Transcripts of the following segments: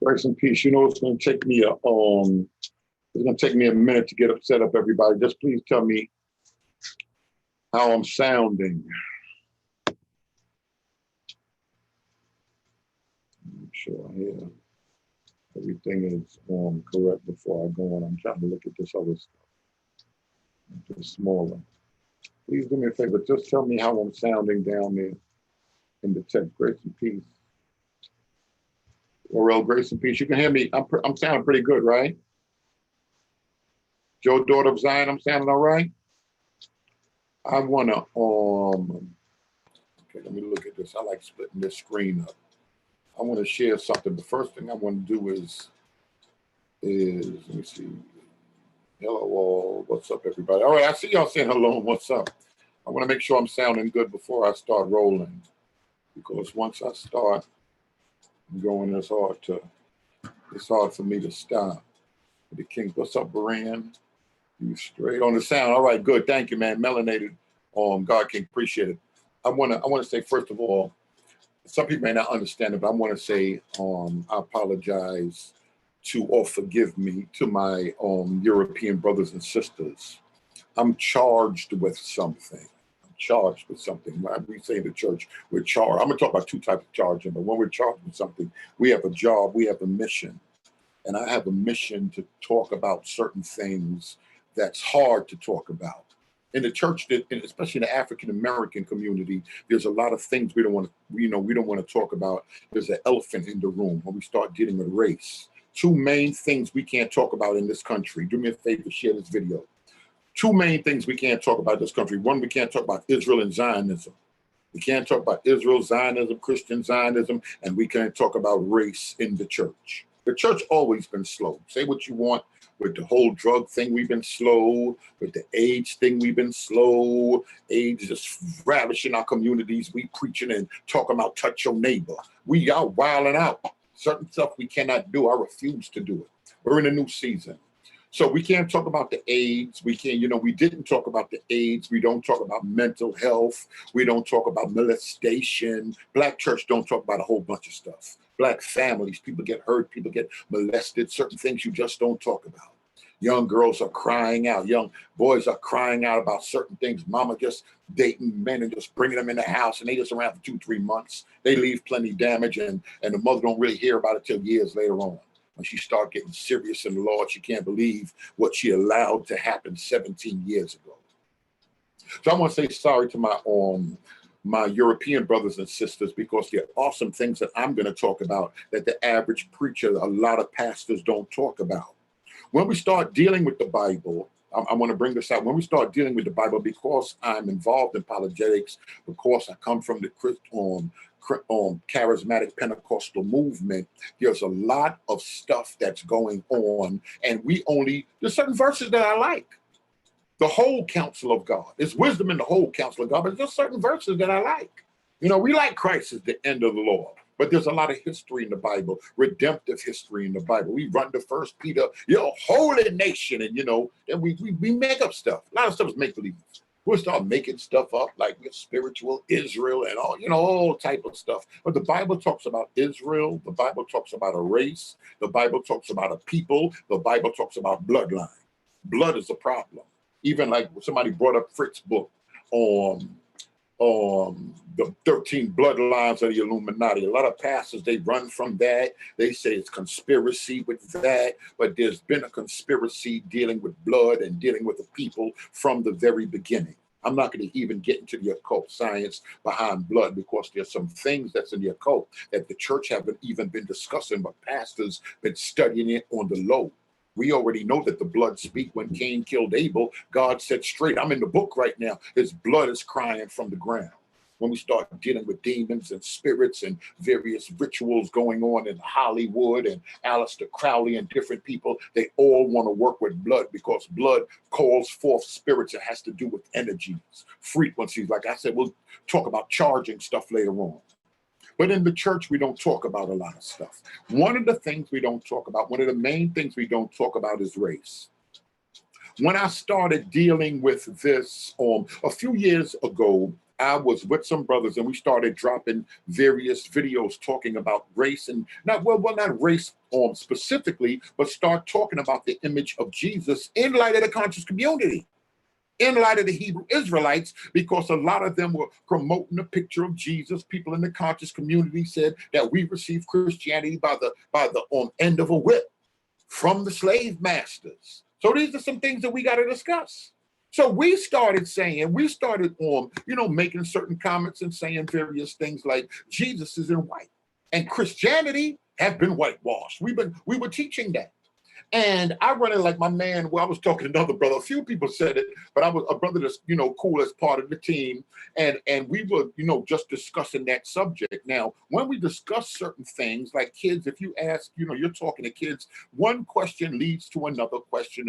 Grace and peace. You know, it's going to take me a minute to get set up, everybody. Just please tell me how I'm sounding. Make sure I hear everything is correct before I go on. I'm trying to look at this other stuff. Just smaller. Please do me a favor. Just tell me how I'm sounding down there in the text. Grace and peace. Orel, grace and peace. You can hear me. I'm sounding pretty good, right? Joe, daughter of Zion, I'm sounding all right? I want to, okay, let me look at this. I like splitting this screen up. I want to share something. The first thing I want to do is let me see. Hello, all. What's up, everybody? All right, I see y'all saying hello and what's up. I want to make sure I'm sounding good before I start rolling, because once I start going, it's hard for me to stop. The Kings, what's up, Baran? You straight on the sound. All right, good. Thank you, man. Melanated. God King, appreciate it. I want to say, first of all, some people may not understand it, but I want to say I apologize to, or forgive me, to my European brothers and sisters. I'm charged with something. We say in the church, we're charged. I'm going to talk about two types of charging, but when we're charged with something, we have a job, we have a mission. And I have a mission to talk about certain things that's hard to talk about. In the church, especially in the African-American community, there's a lot of things we don't want to talk about. There's an elephant in the room when we start dealing with race. Two main things we can't talk about in this country. Do me a favor, share this video. Two main things we can't talk about in this country. One, we can't talk about Israel and Zionism. We can't talk about Israel, Zionism, Christian Zionism, and we can't talk about race in the church. The church always been slow. Say what you want with the whole drug thing, we've been slow. With the AIDS thing, we've been slow. AIDS just ravishing our communities. We preaching and talking about touch your neighbor. We are wilding out. Certain stuff we cannot do. I refuse to do it. We're in a new season. So we can't talk about the AIDS. We can't, we didn't talk about the AIDS. We don't talk about mental health. We don't talk about molestation. Black church don't talk about a whole bunch of stuff. Black families, people get hurt, people get molested, certain things you just don't talk about. Young girls are crying out. Young boys are crying out about certain things. Mama just dating men and just bringing them in the house, and they just around for 2-3 months. They leave plenty damage, and the mother don't really hear about it till years later on. When she start getting serious in the Lord, she can't believe what she allowed to happen 17 years ago. So I want to say sorry to my European brothers and sisters, because there are awesome things that I'm going to talk about that the average preacher, a lot of pastors don't talk about. When we start dealing with the Bible, I want to bring this out. When we start dealing with the Bible, because I'm involved in apologetics, because I come from the charismatic Pentecostal movement, there's a lot of stuff that's going on, and there's certain verses that I like. The whole counsel of God. There's wisdom in the whole counsel of God, but there's certain verses that I like. We like Christ as the end of the law, but there's a lot of history in the Bible, redemptive history in the Bible. We run to 1 Peter, holy nation, and and we make up stuff. A lot of stuff is make-believe. We'll start making stuff up like we're spiritual Israel and all type of stuff. But the Bible talks about Israel. The Bible talks about a race. The Bible talks about a people. The Bible talks about bloodline. Blood is a problem. Even like somebody brought up Fritz's book on the 13 bloodlines of the Illuminati. A lot of pastors, they run from that. They say it's conspiracy with that, but there's been a conspiracy dealing with blood and dealing with the people from the very beginning. I'm not going to even get into the occult science behind blood, because there's some things that's in the occult that the church haven't even been discussing, but pastors been studying it on the low. We already know that the blood speak. When Cain killed Abel, God said straight, I'm in the book right now, his blood is crying from the ground. When we start dealing with demons and spirits and various rituals going on in Hollywood and Aleister Crowley and different people, they all want to work with blood, because blood calls forth spirits. It has to do with energies, frequencies. Like I said, we'll talk about charging stuff later on. But in the church, we don't talk about a lot of stuff. One of the things we don't talk about, one of the main things we don't talk about is race. When I started dealing with this a few years ago, I was with some brothers and we started dropping various videos talking about race and not race specifically, but start talking about the image of Jesus in light of the conscious community, in light of the Hebrew Israelites, because a lot of them were promoting the picture of Jesus. People in the conscious community said that we received Christianity by the end of a whip from the slave masters. So these are some things that we got to discuss. So we started making certain comments and saying various things like Jesus is in white and Christianity have been whitewashed. We were teaching that. And I run it like my man, I was talking to another brother, a few people said it, but I was a brother that's, cool as part of the team. And we were, just discussing that subject. Now, when we discuss certain things like kids, if you ask, you're talking to kids, one question leads to another question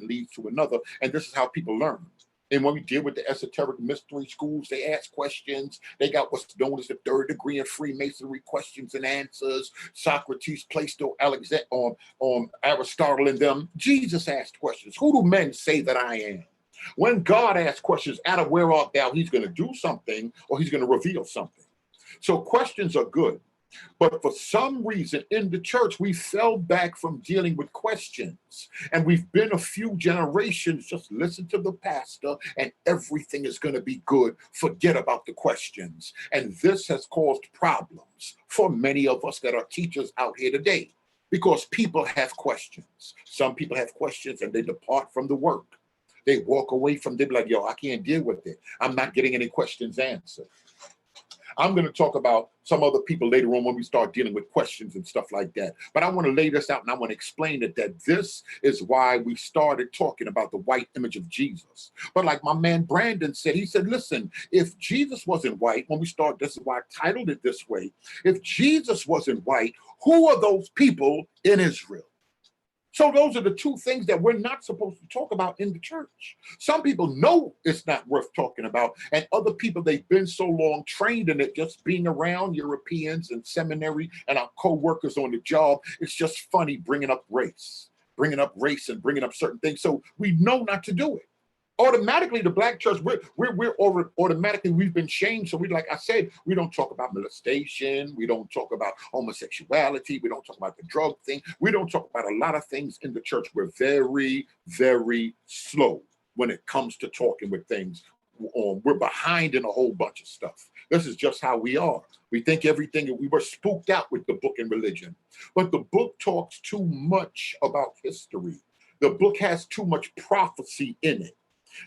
leads to another. And this is how people learn. And when we deal with the esoteric mystery schools, they ask questions. They got what's known as the third degree of Freemasonry questions and answers. Socrates, Plato, Alexander, Aristotle and them. Jesus asked questions. Who do men say that I am? When God asks questions, Adam, where art thou? He's going to do something or he's going to reveal something. So questions are good. But for some reason in the church, we fell back from dealing with questions. And we've been a few generations, just listen to the pastor and everything is going to be good. Forget about the questions. And this has caused problems for many of us that are teachers out here today, because people have questions. Some people have questions and they depart from the work. They walk away from, they be like, yo, I can't deal with it. I'm not getting any questions answered. I'm going to talk about some other people later on when we start dealing with questions and stuff like that. But I want to lay this out and I want to explain it, that this is why we started talking about the white image of Jesus. But like my man Brandon said, he said, listen, if Jesus wasn't white, when we start, this is why I titled it this way. If Jesus wasn't white, who are those people in Israel? So those are the two things that we're not supposed to talk about in the church. Some people know it's not worth talking about, and other people, they've been so long trained in it, just being around Europeans and seminary and our co-workers on the job. It's just funny bringing up race and bringing up certain things. So we know not to do it. Automatically, the black church, we've been shamed. So like I said, we don't talk about molestation. We don't talk about homosexuality. We don't talk about the drug thing. We don't talk about a lot of things in the church. We're very, very slow when it comes to talking with things. We're behind in a whole bunch of stuff. This is just how we are. We think everything, we were spooked out with the book and religion. But the book talks too much about history. The book has too much prophecy in it.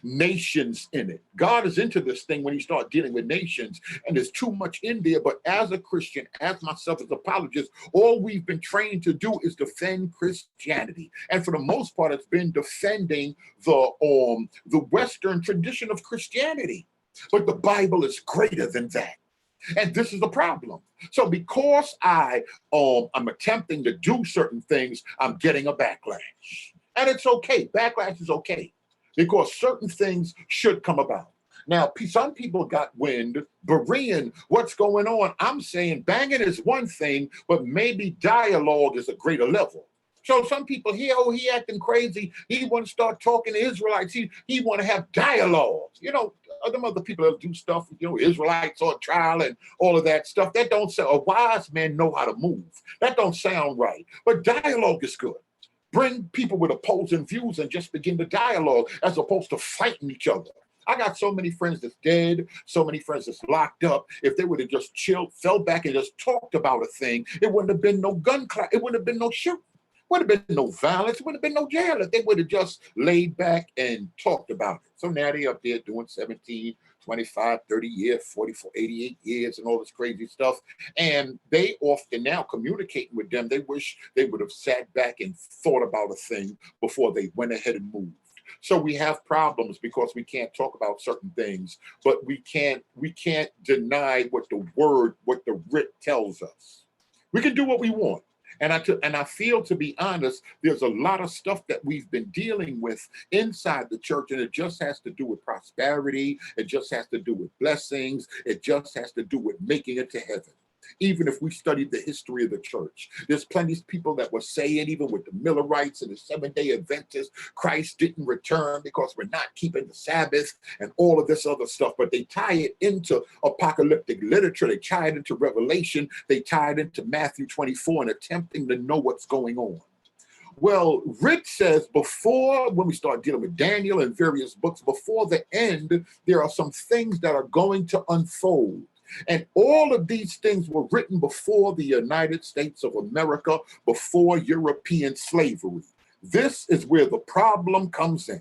Nations in it. God is into this thing when you start dealing with nations, and there's too much in there. But as a Christian, as myself as an apologist, all we've been trained to do is defend Christianity. And for the most part, it's been defending the Western tradition of Christianity. But the Bible is greater than that. And this is the problem. So because I'm attempting to do certain things, I'm getting a backlash. And it's okay. Backlash is okay, because certain things should come about. Now, some people got wind, Berean, what's going on? I'm saying banging is one thing, but maybe dialogue is a greater level. So some people here, oh, he acting crazy. He want to start talking to Israelites. He want to have dialogue. Them other people that do stuff, Israelites on trial and all of that stuff. That don't sound, a wise man know how to move. That don't sound right. But dialogue is good. Bring people with opposing views and just begin the dialogue as opposed to fighting each other. I got so many friends that's dead, so many friends that's locked up. If they would have just chilled, fell back and just talked about a thing, it wouldn't have been no gun clash. It wouldn't have been no shooting. It wouldn't have been no violence. It wouldn't have been no jail if they would have just laid back and talked about it. So now they up there doing 17, 25, 30 years, 44, 88 years and all this crazy stuff. And they often now communicating with them, they wish they would have sat back and thought about a thing before they went ahead and moved. So we have problems because we can't talk about certain things, but we can't deny what the writ tells us. We can do what we want. And I feel, to be honest, there's a lot of stuff that we've been dealing with inside the church, and it just has to do with prosperity. It just has to do with blessings. It just has to do with making it to heaven. even if we studied the history of the church. There's plenty of people that were saying, even with the Millerites and the Seventh-day Adventists, Christ didn't return because we're not keeping the Sabbath and all of this other stuff. But they tie it into apocalyptic literature. They tie it into Revelation. They tie it into Matthew 24 and attempting to know what's going on. Well, Rick says before, when we start dealing with Daniel and various books, before the end, there are some things that are going to unfold. And all of these things were written before the United States of America, before European slavery. This is where the problem comes in.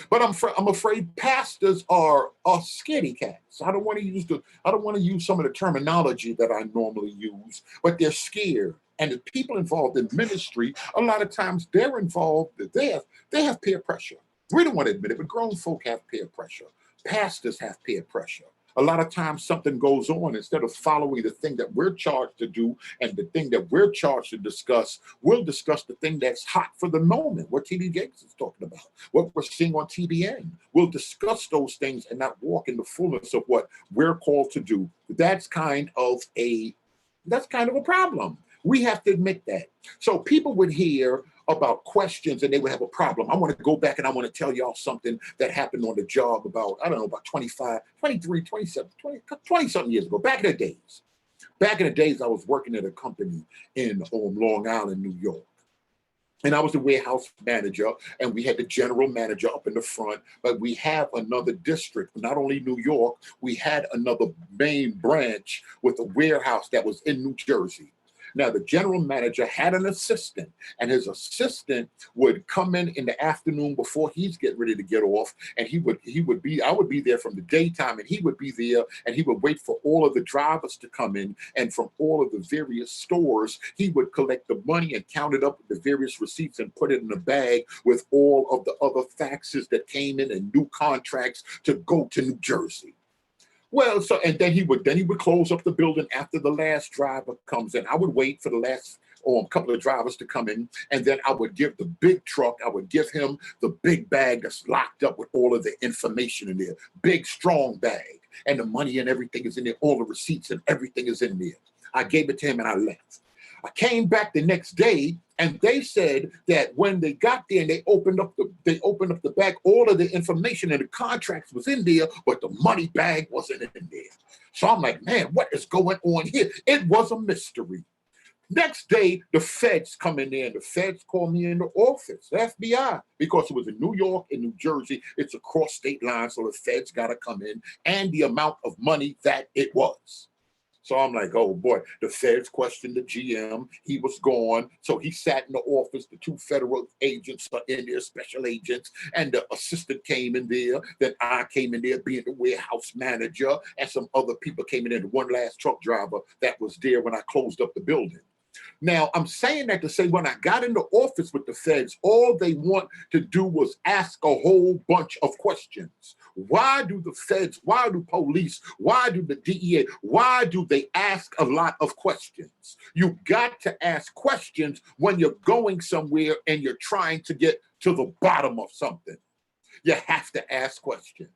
But I'm afraid pastors are scaredy cats. I don't want to use some of the terminology that I normally use, but they're scared. And the people involved in ministry, a lot of times they're involved, they have peer pressure. We don't want to admit it, but grown folk have peer pressure. Pastors have peer pressure. A lot of times something goes on, instead of following the thing that we're charged to do and the thing that we're charged to discuss, we'll discuss the thing that's hot for the moment, what T.D. Jakes is talking about, what we're seeing on TBN. We'll discuss those things and not walk in the fullness of what we're called to do. That's kind of a problem. We have to admit that. So people would hear about questions and they would have a problem. I want to go back and I want to tell y'all something that happened on the job about, I don't know, about 25, 23, 27, 20 something years ago, back in the days. Back in the days, I was working at a company in Long Island, New York. And I was the warehouse manager, and we had the general manager up in the front, but we have another district, not only New York, we had another main branch with a warehouse that was in New Jersey. Now, the general manager had an assistant, and his assistant would come in the afternoon before he's getting ready to get off, and I would be there from the daytime, and he would be there, and he would wait for all of the drivers to come in, and from all of the various stores, he would collect the money and count it up with the various receipts and put it in a bag with all of the other faxes that came in and new contracts to go to New Jersey. Well, and then he would close up the building after the last driver comes in. I would wait for the last couple of drivers to come in, and then I would give the big truck, I would give him the big bag that's locked up with all of the information in there, big, strong bag, and the money and everything is in there, all the receipts and everything is in there. I gave it to him and I left. I came back the next day, and they said that when they got there and they opened up the bag, all of the information and the contracts was in there, but the money bag wasn't in there. So I'm like, man, what is going on here? It was a mystery. Next day, the feds come in there, and the feds call me in the office, the FBI, because it was in New York and New Jersey. It's across state lines, so the feds got to come in, and the amount of money that it was. So I'm like, oh boy, the feds questioned the GM. He was gone. So he sat in the office. The two federal agents are in there, special agents, and the assistant came in there. Then I came in there being the warehouse manager, and some other people came in there, the one last truck driver that was there when I closed up the building. Now, I'm saying that to say when I got in the office with the feds, all they want to do was ask a whole bunch of questions. Why do the feds, why do police, why do the DEA, why do they ask a lot of questions? You got to ask questions when you're going somewhere and you're trying to get to the bottom of something. You have to ask questions.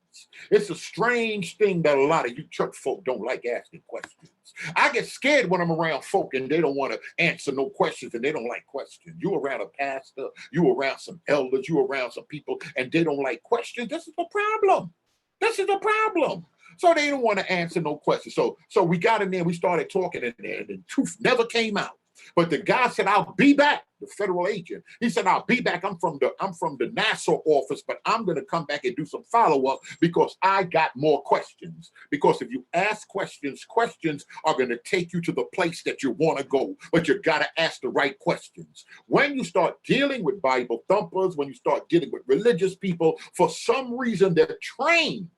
It's a strange thing that a lot of you church folk don't like asking questions. I get scared when I'm around folk and they don't want to answer no questions and they don't like questions. You around a pastor, you around some elders, you around some people and they don't like questions. This is the problem. This is the problem. So they don't want to answer no questions. So we got in there, we started talking in there, and the truth never came out. But the guy said, I'll be back, the federal agent. He said, I'll be back. I'm from the Nassau office, but I'm going to come back and do some follow-up because I got more questions. Because if you ask questions, questions are going to take you to the place that you want to go, but you got to ask the right questions. When you start dealing with Bible thumpers, when you start dealing with religious people, for some reason, they're trained.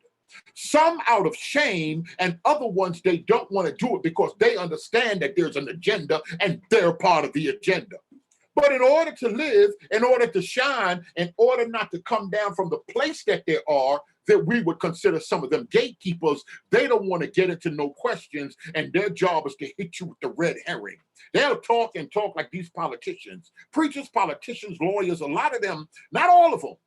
Some out of shame, and other ones, they don't want to do it because they understand that there's an agenda and they're part of the agenda. But in order to live, in order to shine, in order not to come down from the place that they are, that we would consider some of them gatekeepers, they don't want to get into no questions, and their job is to hit you with the red herring. They'll talk and talk like these politicians. Preachers, politicians, lawyers, a lot of them, not all of them,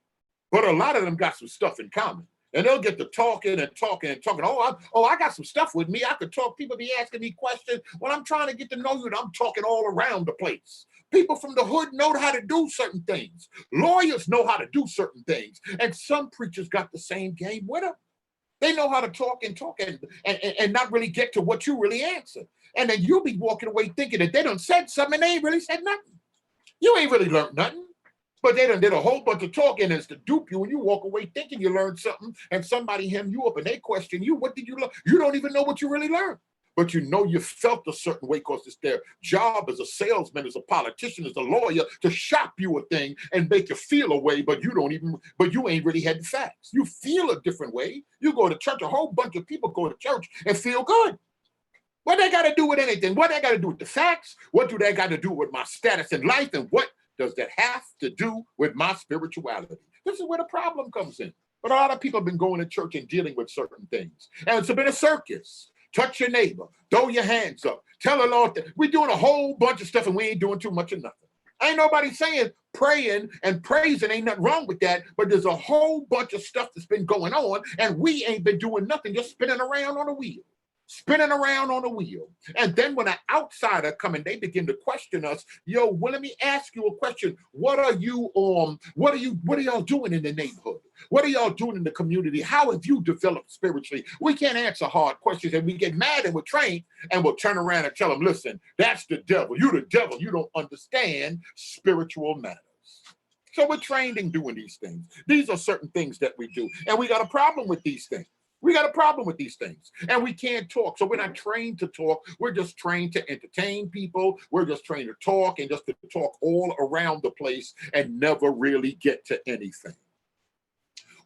but a lot of them got some stuff in common. And they'll get to talking and talking and talking. I got some stuff with me. I could talk. People be asking me questions. When I'm trying to get to know you, and I'm talking all around the place. People from the hood know how to do certain things. Lawyers know how to do certain things. And some preachers got the same game with them. They know how to talk and not really get to what you really answer. And then you'll be walking away thinking that they done said something and they ain't really said nothing. You ain't really learned nothing. But they done did a whole bunch of talking as to dupe you, and you walk away thinking you learned something, and somebody hem you up and they question you. What did you learn? You don't even know what you really learned. But you know you felt a certain way because it's their job as a salesman, as a politician, as a lawyer to shop you a thing and make you feel a way, but you ain't really had the facts. You feel a different way. You go to church, a whole bunch of people go to church and feel good. What they got to do with anything? What they got to do with the facts? What do they got to do with my status in life? And what does that have to do with my spirituality? This is where the problem comes in. But a lot of people have been going to church and dealing with certain things. And it's a bit of circus. Touch your neighbor. Throw your hands up. Tell the Lord that we're doing a whole bunch of stuff and we ain't doing too much of nothing. Ain't nobody saying praying and praising, ain't nothing wrong with that, but there's a whole bunch of stuff that's been going on and we ain't been doing nothing, just spinning around on a wheel. Spinning around on a wheel. And then when an outsider come and they begin to question us, yo, well, let me ask you a question. What are y'all doing in the neighborhood? What are y'all doing in the community? How have you developed spiritually? We can't answer hard questions and we get mad and we're trained and we'll turn around and tell them, listen, that's the devil. You the devil. You don't understand spiritual matters. So we're trained in doing these things. These are certain things that we do. And we got a problem with these things. We got a problem with these things and we can't talk. So we're not trained to talk. We're just trained to entertain people. We're just trained to talk and just to talk all around the place and never really get to anything.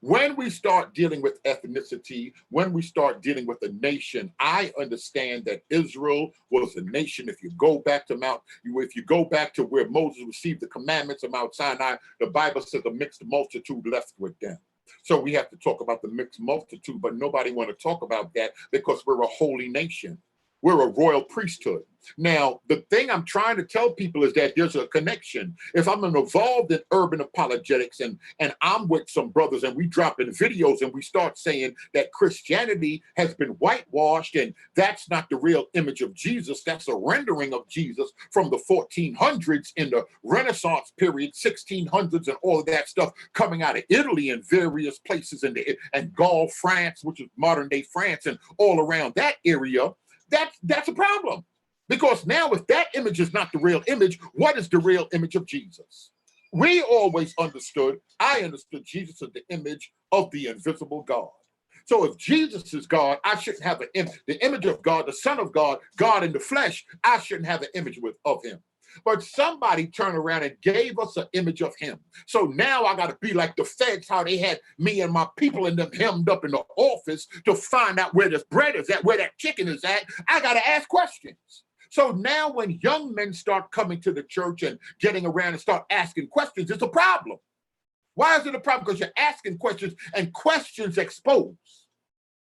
When we start dealing with ethnicity, when we start dealing with a nation, I understand that Israel was a nation. If you go back to where Moses received the commandments of Mount Sinai, the Bible says a mixed multitude left with them. So we have to talk about the mixed multitude, but nobody want to talk about that because we're a holy nation. We're a royal priesthood. Now, the thing I'm trying to tell people is that there's a connection. If I'm involved in urban apologetics and I'm with some brothers and we drop in videos and we start saying that Christianity has been whitewashed and that's not the real image of Jesus, that's a rendering of Jesus from the 1400s in the Renaissance period, 1600s and all of that stuff coming out of Italy and various places and Gaul, France, which is modern day France and all around that area, that's a problem. Because now if that image is not the real image, what is the real image of Jesus? I understood Jesus as the image of the invisible God. So if Jesus is God, I shouldn't have the image of God, the Son of God, God in the flesh, I shouldn't have an image of him. But somebody turned around and gave us an image of him. So now I got to be like the feds, how they had me and my people and them hemmed up in the office to find out where this bread is at, where that chicken is at. I got to ask questions. So now when young men start coming to the church and getting around and start asking questions, it's a problem. Why is it a problem? Because you're asking questions and questions expose.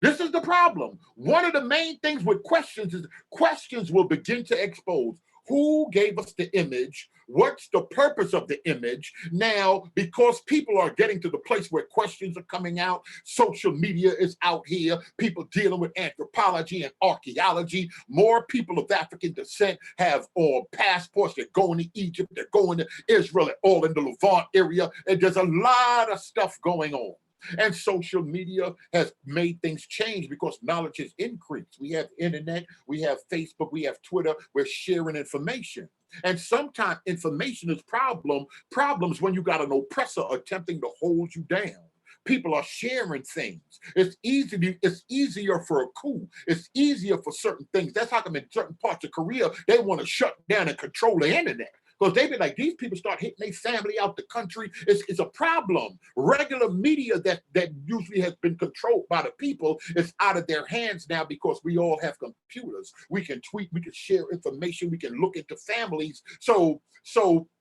This is the problem. One of the main things with questions is questions will begin to expose. Who gave us the image? What's the purpose of the image? Now, because people are getting to the place where questions are coming out, social media is out here, people dealing with anthropology and archaeology, more people of African descent have passports. They're going to Egypt, they're going to Israel, all in the Levant area, and there's a lot of stuff going on. And social media has made things change because knowledge has increased. We have internet, we have Facebook, we have Twitter, we're sharing information. And sometimes information is problems when you got an oppressor attempting to hold you down. People are sharing things. It's easier for a coup. It's easier for certain things. That's how come in certain parts of Korea, they want to shut down and control the internet. Because they be like, these people start hitting their family out the country. It's a problem. Regular media that usually has been controlled by the people is out of their hands now because we all have computers. We can tweet, we can share information, we can look into families. So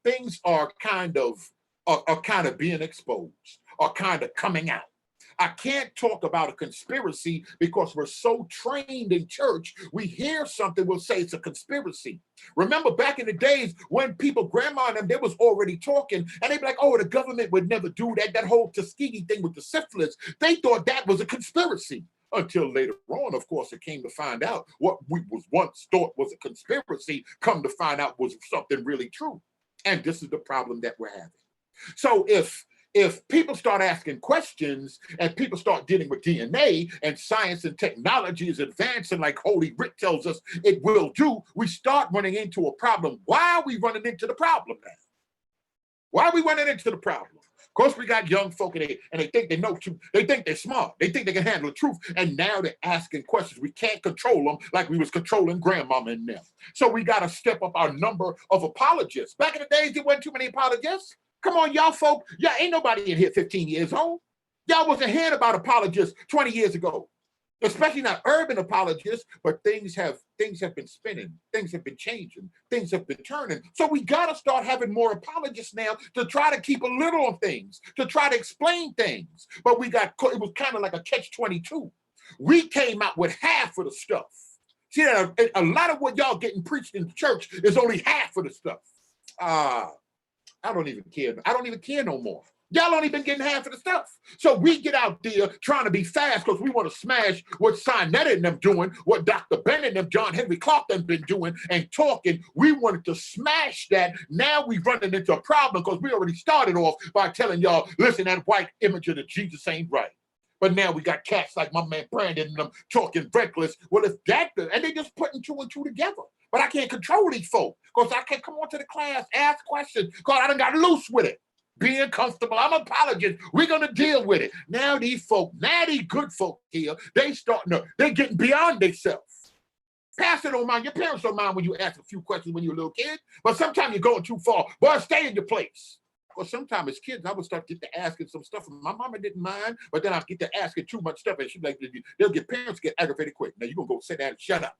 things are kind of being exposed, are kind of coming out. I can't talk about a conspiracy because we're so trained in church. We hear something, we'll say it's a conspiracy. Remember back in the days when people, grandma and them, they was already talking, and they'd be like, oh, the government would never do that. That whole Tuskegee thing with the syphilis, they thought that was a conspiracy. Until later on, of course, it came to find out what we was once thought was a conspiracy, come to find out was something really true. And this is the problem that we're having. So if people start asking questions and people start dealing with DNA and science and technology is advancing like Holy Writ tells us it will do, we start running into a problem. Why are we running into the problem now? Why are we running into the problem? Of course, we got young folk and they think they know truth. They think they're smart. They think they can handle the truth. And now they're asking questions. We can't control them like we was controlling grandmama and them. So we got to step up our number of apologists. Back in the days, there wasn't too many apologists. Come on, y'all folk. Y'all ain't nobody in here 15 years old. Y'all wasn't hearing about apologists 20 years ago, especially not urban apologists, but things have been spinning, things have been changing, things have been turning. So we got to start having more apologists now to try to keep a little on things, to try to explain things. But it was kind of like a catch-22. We came out with half of the stuff. See, a lot of what y'all getting preached in church is only half of the stuff. I don't even care. I don't even care no more. Y'all only been getting half of the stuff. So we get out there trying to be fast because we want to smash what Sinetta and them doing, what Dr. Bennett and them, John Henry Clark them been doing and talking. We wanted to smash that. Now we running into a problem because we already started off by telling y'all, listen, that white image of the Jesus ain't right. But now we got cats like my man Brandon and them talking reckless. Well, if that, and they just putting two and two together. But I can't control these folk because I can't come on to the class, ask questions, because I done got loose with it. Being comfortable, I'm an apologist. We're going to deal with it. Now these folk, these good folk here, they're getting beyond themselves. Pastor don't mind, your parents don't mind when you ask a few questions when you're a little kid, but sometimes you're going too far. Boy, stay in your place. Well, sometimes as kids, I would start get to asking some stuff, and my mama didn't mind, but then I'd get to asking too much stuff, and she'd like, parents get aggravated quick. Now you're going to go sit down and shut up.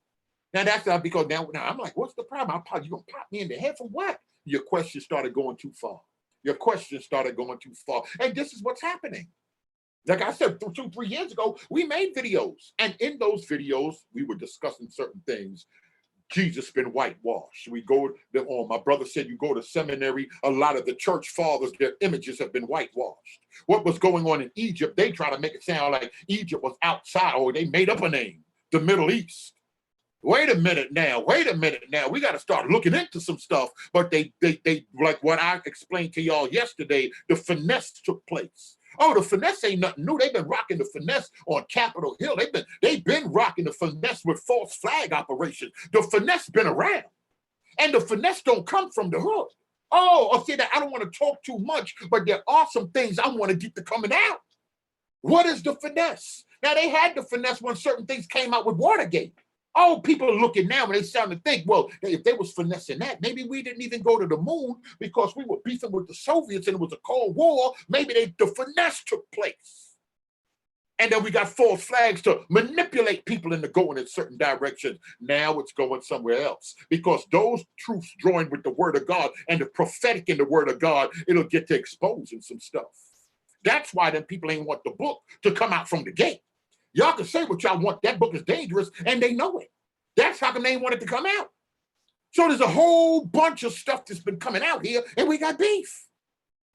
Now that's not because now I'm like, what's the problem? You going to pop me in the head for what? Your question started going too far. Your questions started going too far. And this is what's happening. Like I said, 2-3 years ago, we made videos. And in those videos, we were discussing certain things. Jesus been whitewashed. My brother said you go to seminary, a lot of the church fathers, their images have been whitewashed. What was going on in Egypt, they try to make it sound like Egypt was outside, or they made up a name, the Middle East. Wait a minute now. We got to start looking into some stuff. But they like what I explained to y'all yesterday, the finesse took place. Oh, the finesse ain't nothing new. They've been rocking the finesse on Capitol Hill. They've been rocking the finesse with false flag operations. The finesse been around. And the finesse don't come from the hood. Oh, I'll say that I don't want to talk too much, but there are some things I want to get to coming out. What is the finesse? Now, they had the finesse when certain things came out with Watergate. Oh, people are looking now and they start to think, well, if they was finessing that, maybe we didn't even go to the moon because we were beefing with the Soviets and it was a Cold War. Maybe the finesse took place. And then we got false flags to manipulate people into going in certain directions. Now it's going somewhere else because those truths join with the word of God and the prophetic in the word of God, it'll get to exposing some stuff. That's why then people ain't want the book to come out from the gate. Y'all can say what y'all want. That book is dangerous, and they know it. That's how come they want it to come out. So there's a whole bunch of stuff that's been coming out here, and we got beef.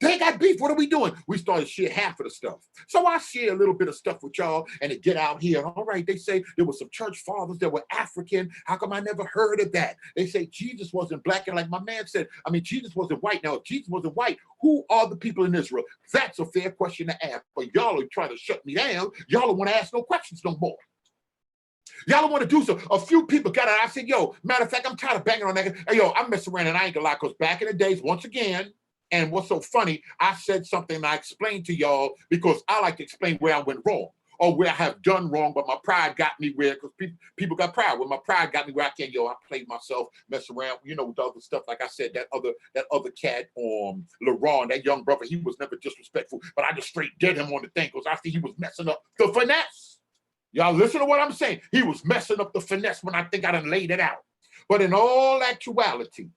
They got beef. What are we doing? We started to share half of the stuff. So I share a little bit of stuff with y'all, and it get out here. All right, they say there were some church fathers that were African. How come I never heard of that? They say Jesus wasn't black, and like my man said, Jesus wasn't white. Now, if Jesus wasn't white, who are the people in Israel? That's a fair question to ask. But y'all are trying to shut me down. Y'all don't want to ask no questions no more. Y'all don't want to do so. A few people got it. I said, yo, matter of fact, I'm tired of banging on that. Hey, yo, I'm messing around and I ain't gonna lie, because back in the days, once again, and what's so funny, I said something I explained to y'all because I like to explain where I went wrong or where I have done wrong, but my pride got me where, because people got pride. When my pride got me where I I played myself, mess around, with the other stuff. Like I said, that other cat, LaRon, that young brother, he was never disrespectful, but I just straight did him on the thing because I think he was messing up the finesse. Y'all listen to what I'm saying. He was messing up the finesse when I think I done laid it out. But in all actuality,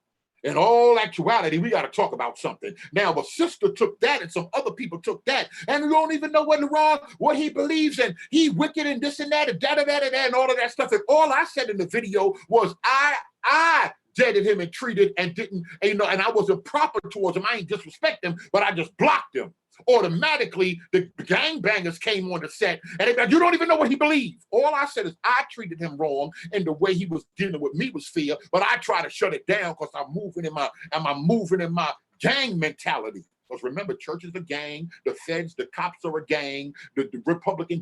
In all actuality, we got to talk about something. Now, a sister took that and some other people took that, and we don't even know what's wrong, what he believes in. He wicked and this and that and da-da-da-da-da and all of that stuff. And all I said in the video was I deaded him and treated and didn't, and I wasn't proper towards him. I ain't disrespect him, but I just blocked him. Automatically, the gangbangers came on the set, and they said, you don't even know what he believed. All I said is I treated him wrong, and the way he was dealing with me was fair, but I try to shut it down because I'm moving in my gang mentality. Because remember, church is a gang, the feds, the cops are a gang, the Republican,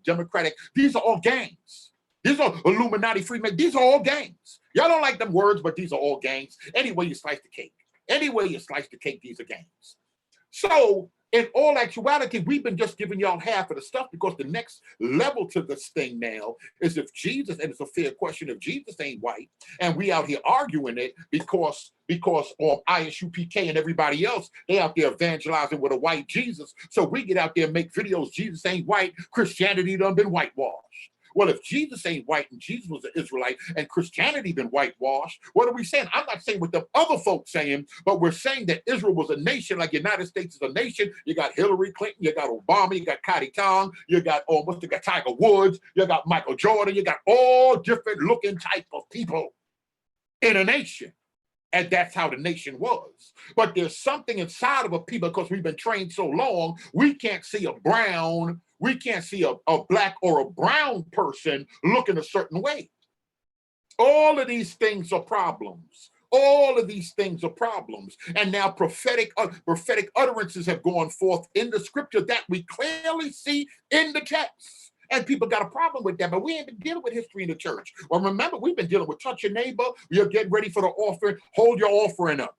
Democratic, these are all gangs. These are Illuminati, Freemasons, these are all gangs. Y'all don't like them words, but these are all gangs. Any way you slice the cake. Any way you slice the cake, these are gangs. So, in all actuality, we've been just giving y'all half of the stuff because the next level to this thing now is if Jesus, and it's a fair question, if Jesus ain't white, and we out here arguing it because ISUPK and everybody else, they out there evangelizing with a white Jesus. So we get out there and make videos, Jesus ain't white, Christianity done been whitewashed. Well, if Jesus ain't white and Jesus was an Israelite and Christianity been whitewashed, what are we saying? I'm not saying what the other folks saying, but we're saying that Israel was a nation, like United States is a nation. You got Hillary Clinton, you got Obama, you got Kadi Tong, you got Tiger Woods, you got Michael Jordan, you got all different looking type of people in a nation. And that's how the nation was. But there's something inside of a people, because we've been trained so long, we can't see a brown, we can't see a black or a brown person looking a certain way. All of these things are problems. All of these things are problems. And now prophetic utterances have gone forth in the scripture that we clearly see in the text. And people got a problem with that, but we ain't been dealing with history in the church. Well, remember, we've been dealing with touch your neighbor. You're getting ready for the offering. Hold your offering up.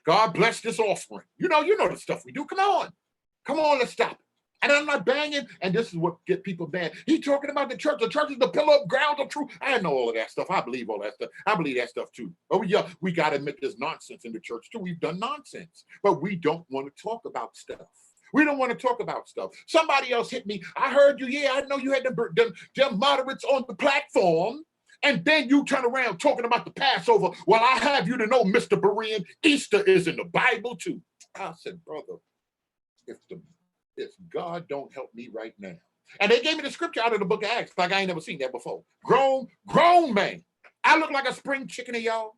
God bless this offering. You know the stuff we do. Come on, let's stop it. And I'm not banging, and this is what get people mad. He's talking about the church. The church is the pillar of ground of truth. I know all of that stuff. I believe all that stuff. I believe that stuff too. But we got to admit there's nonsense in the church too. We've done nonsense, but we don't want to talk about stuff. We don't want to talk about stuff. Somebody else hit me. I heard you. Yeah, I know you had them moderates on the platform. And then you turn around talking about the Passover. Well, I have you to know, Mr. Berean, Easter is in the Bible too. I said, brother, if God don't help me right now. And they gave me the scripture out of the book of Acts, like I ain't never seen that before. Grown man. I look like a spring chicken to y'all.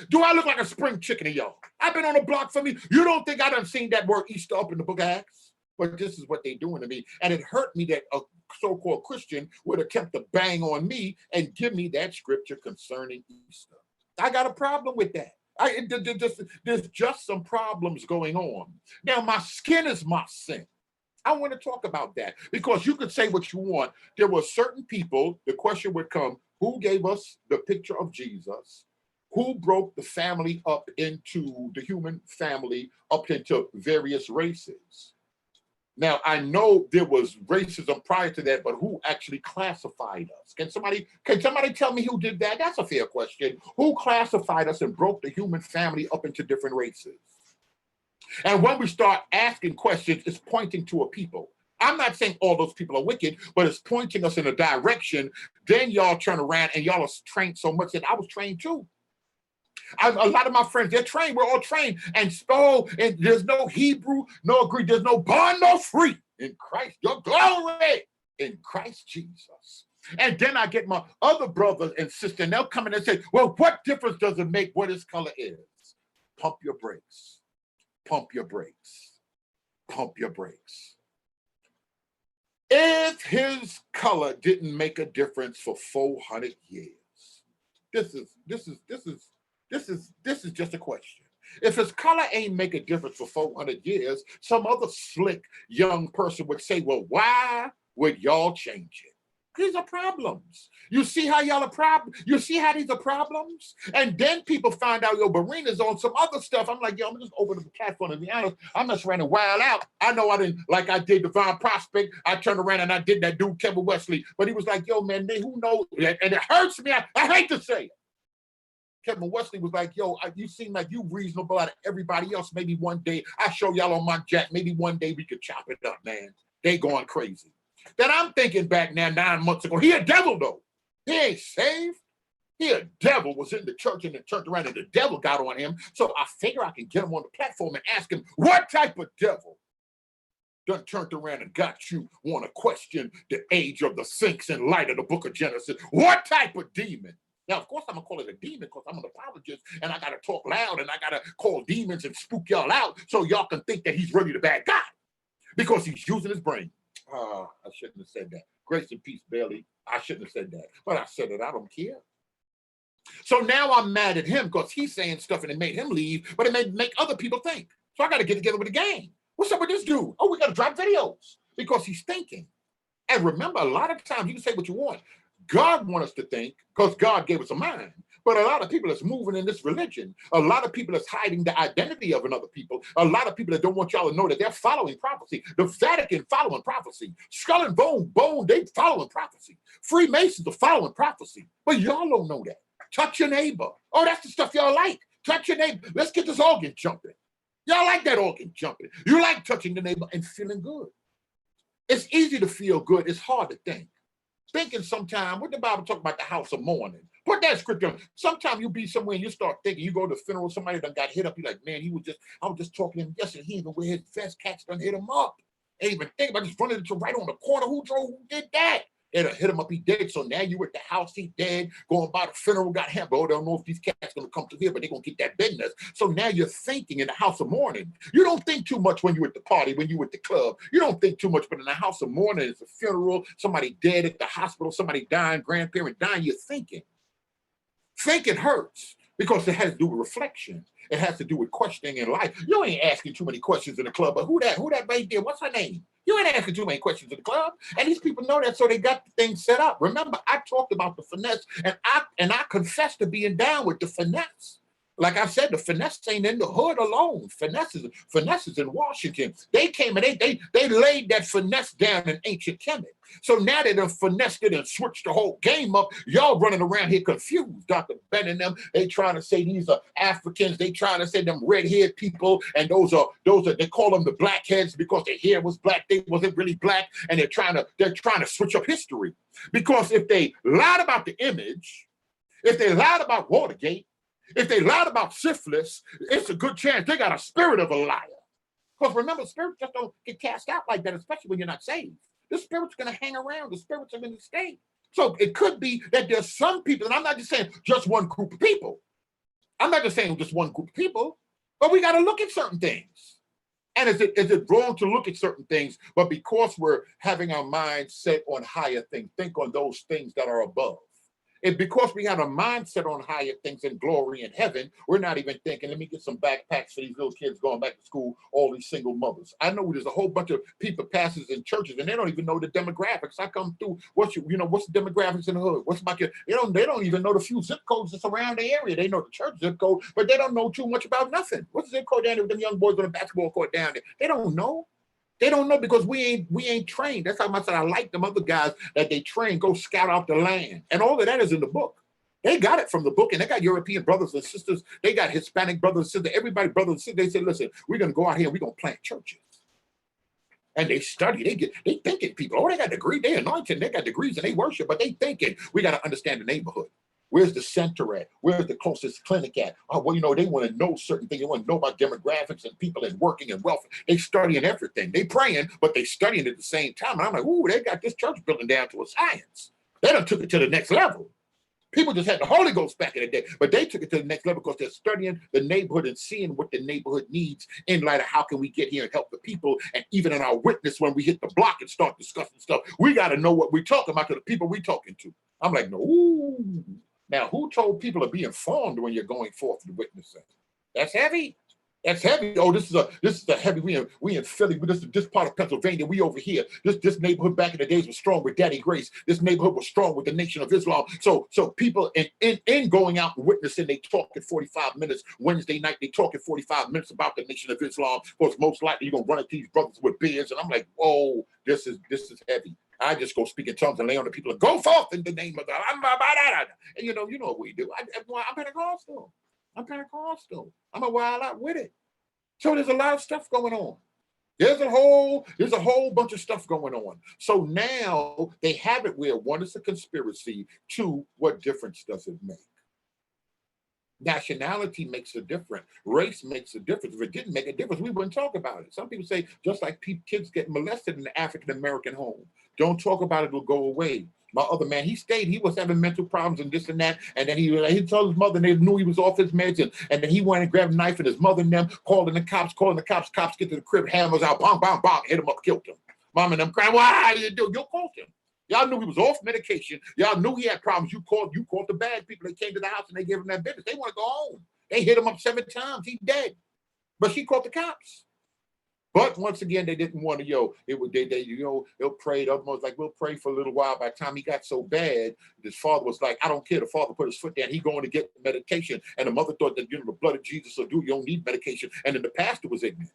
Do I look like a spring chicken to y'all? I've been on the block for me. You don't think I done seen that word Easter up in the book of Acts? But this is what they doing to me. And it hurt me that a so-called Christian would attempt to bang on me and give me that scripture concerning Easter. I got a problem with that. There's just some problems going on. Now, my skin is my sin. I want to talk about that because you could say what you want. There were certain people, the question would come, who gave us the picture of Jesus? Who broke the family up into the human family up into various races? Now, I know there was racism prior to that, but who actually classified us? Can somebody tell me who did that? That's a fair question. Who classified us and broke the human family up into different races? And when we start asking questions, it's pointing to a people. I'm not saying all those people are wicked, but it's pointing us in a direction. Then y'all turn around and y'all are trained so much that I was trained too. A lot of my friends, they're trained. We're all trained. And there's no Hebrew, no Greek. There's no bond, no free in Christ. Your glory in Christ Jesus. And then I get my other brothers and sisters, and they'll come in and say, well, what difference does it make what his color is? Pump your brakes. Pump your brakes. Pump your brakes. If his color didn't make a difference for 400 years, this is just a question. If his color ain't make a difference for 400 years, some other slick young person would say, well, why would y'all change it? These are problems. You see how y'all are problems? You see how these are problems? And then people find out, Berean's on some other stuff. I'm like, I'm gonna just open up the platform and be honest. I'm just running wild out. I know I didn't, like I did Divine Prospect. I turned around and I did that dude, Kevin Wesley. But he was like, man, who knows? And it hurts me. I hate to say it. Kevin Wesley was like, you seem like you reasonable out of everybody else. Maybe one day I show y'all on my jack. Maybe one day we could chop it up, man. They going crazy. Then I'm thinking back now 9 months ago, he a devil though. He ain't saved. Here, devil was in the church and it turned around and the devil got on him. So I figure I can get him on the platform and ask him, what type of devil done turned around and got you want to question the age of the Sphinx in light of the book of Genesis? What type of demon? Now, of course, I'm going to call it a demon because I'm an apologist and I got to talk loud and I got to call demons and spook y'all out so y'all can think that he's really the bad guy because he's using his brain. I shouldn't have said that. Grace and peace, Bailey. I shouldn't have said that. But I said it. I don't care. So now I'm mad at him because he's saying stuff and it made him leave, but it made make other people think. So I got to get together with the gang. What's up with this dude? Oh, we got to drop videos because he's thinking. And remember, a lot of times you can say what you want. God wants us to think because God gave us a mind. But a lot of people that's moving in this religion, a lot of people that's hiding the identity of another people, a lot of people that don't want y'all to know that they're following prophecy. The Vatican following prophecy. Skull and Bone, they following prophecy. Freemasons are following prophecy. But y'all don't know that. Touch your neighbor. Oh, that's the stuff y'all like. Touch your neighbor. Let's get this organ jumping. Y'all like that organ jumping. You like touching the neighbor and feeling good. It's easy to feel good. It's hard to think. Thinking sometime, what the Bible talk about the house of mourning. Put that scripture. Sometimes you be somewhere and you start thinking, you go to the funeral, somebody done got hit up. You're like, man, I was just talking to him yesterday. He even wear his vest, cats done hit him up. Ain't even think about just running to right on the corner. Who did that? It'll hit him up, he dead. So now you at the house, he dead, going by the funeral, got him. But don't know if these cats gonna come to here, but they're gonna get that business. So now you're thinking in the house of mourning. You don't think too much when you're at the party, when you're at the club. You don't think too much, but in the house of mourning, it's a funeral, somebody dead at the hospital, somebody dying, grandparent dying, you're thinking. Thinking hurts because it has to do with reflection. It has to do with questioning in life. You ain't asking too many questions in the club, but who that right there? What's her name? You ain't asking too many questions in the club. And these people know that, so they got the thing set up. Remember, I talked about the finesse, and I confessed to being down with the finesse. Like I said, the finesse ain't in the hood alone. Finesse is in Washington. They came and they laid that finesse down in ancient Kemet. So now they done finessed it and switched the whole game up. Y'all running around here confused. Dr. Ben and them, they trying to say these are Africans. They trying to say them red-haired people, and those are they call them the blackheads because their hair was black. They wasn't really black, and they're trying to switch up history. Because if they lied about the image, if they lied about Watergate, if they lied about syphilis, it's a good chance they got a spirit of a liar. Because remember, spirits just don't get cast out like that, especially when you're not saved. The spirit's going to hang around. The spirits are going to stay. So it could be that there's some people, and I'm not just saying just one group of people. I'm not just saying just one group of people, but we got to look at certain things. And is it wrong to look at certain things, but because we're having our minds set on higher things, think on those things that are above. And because we have a mindset on higher things in glory in heaven, we're not even thinking, let me get some backpacks for these little kids going back to school, all these single mothers. I know there's a whole bunch of people, pastors in churches, and they don't even know the demographics. I come through, what's the demographics in the hood? What's my kid? They don't even know the few zip codes that's around the area. They know the church zip code, but they don't know too much about nothing. What's the zip code down there with them young boys on the basketball court down there? They don't know. They don't know because we ain't trained. That's how much I like them other guys that they train, go scout out the land. And all of that is in the book. They got it from the book, and they got European brothers and sisters. They got Hispanic brothers and sisters. Everybody brothers and sisters. They said, listen, we're going to go out here and we're going to plant churches. And they study. They thinking people. Oh, they got degrees. They anointed. They got degrees and they worship, but they thinking we got to understand the neighborhood. Where's the center at? Where's the closest clinic at? Oh, well, they want to know certain things. They want to know about demographics and people and working and wealth. They studying everything. They praying, but they studying at the same time. And I'm like, ooh, they got this church building down to a science. They done took it to the next level. People just had the Holy Ghost back in the day, but they took it to the next level because they're studying the neighborhood and seeing what the neighborhood needs in light of how can we get here and help the people. And even in our witness, when we hit the block and start discussing stuff, we got to know what we're talking about to the people we're talking to. I'm like, no. Ooh. Now, who told people to be informed when you're going forth to witnessing? That's heavy. That's heavy. Oh, this is a heavy. We in Philly. This part of Pennsylvania. We over here. This neighborhood back in the days was strong with Daddy Grace. This neighborhood was strong with the Nation of Islam. So people in going out and witnessing, they talk in 45 minutes. Wednesday night, they talk in 45 minutes about the Nation of Islam. Because most likely you're gonna run into these brothers with beards. And I'm like, whoa, this is heavy. I just go speak in tongues and lay on the people and go forth in the name of God. And you know what we do. I'm Pentecostal. I'm a wild out with it. So there's a lot of stuff going on. There's a whole bunch of stuff going on. So now they have it where one is a conspiracy, two, what difference does it make? Nationality makes a difference. Race makes a difference. If it didn't make a difference, we wouldn't talk about it. Some people say, just like kids get molested in the African-American home, don't talk about it, it'll go away. My other man, he stayed, he was having mental problems and this and that. And then he told his mother, and they knew he was off his meds. And then he went and grabbed a knife, and his mother and them calling the cops. Cops get to the crib, hammers out, bang, bang, bang, hit him up, killed him. Mom and them crying, why you do? You called him. Y'all knew he was off medication. Y'all knew he had problems. You called the bad people. They came to the house and they gave him that business. They want to go home. They hit him up 7 times. He's dead. But she called the cops. But once again, they didn't want to, they'll pray. The other one's like, we'll pray for a little while. By the time he got so bad, his father was like, I don't care. The father put his foot down. He going to get medication. And the mother thought that, the blood of Jesus will do. You don't need medication. And then the pastor was ignorant.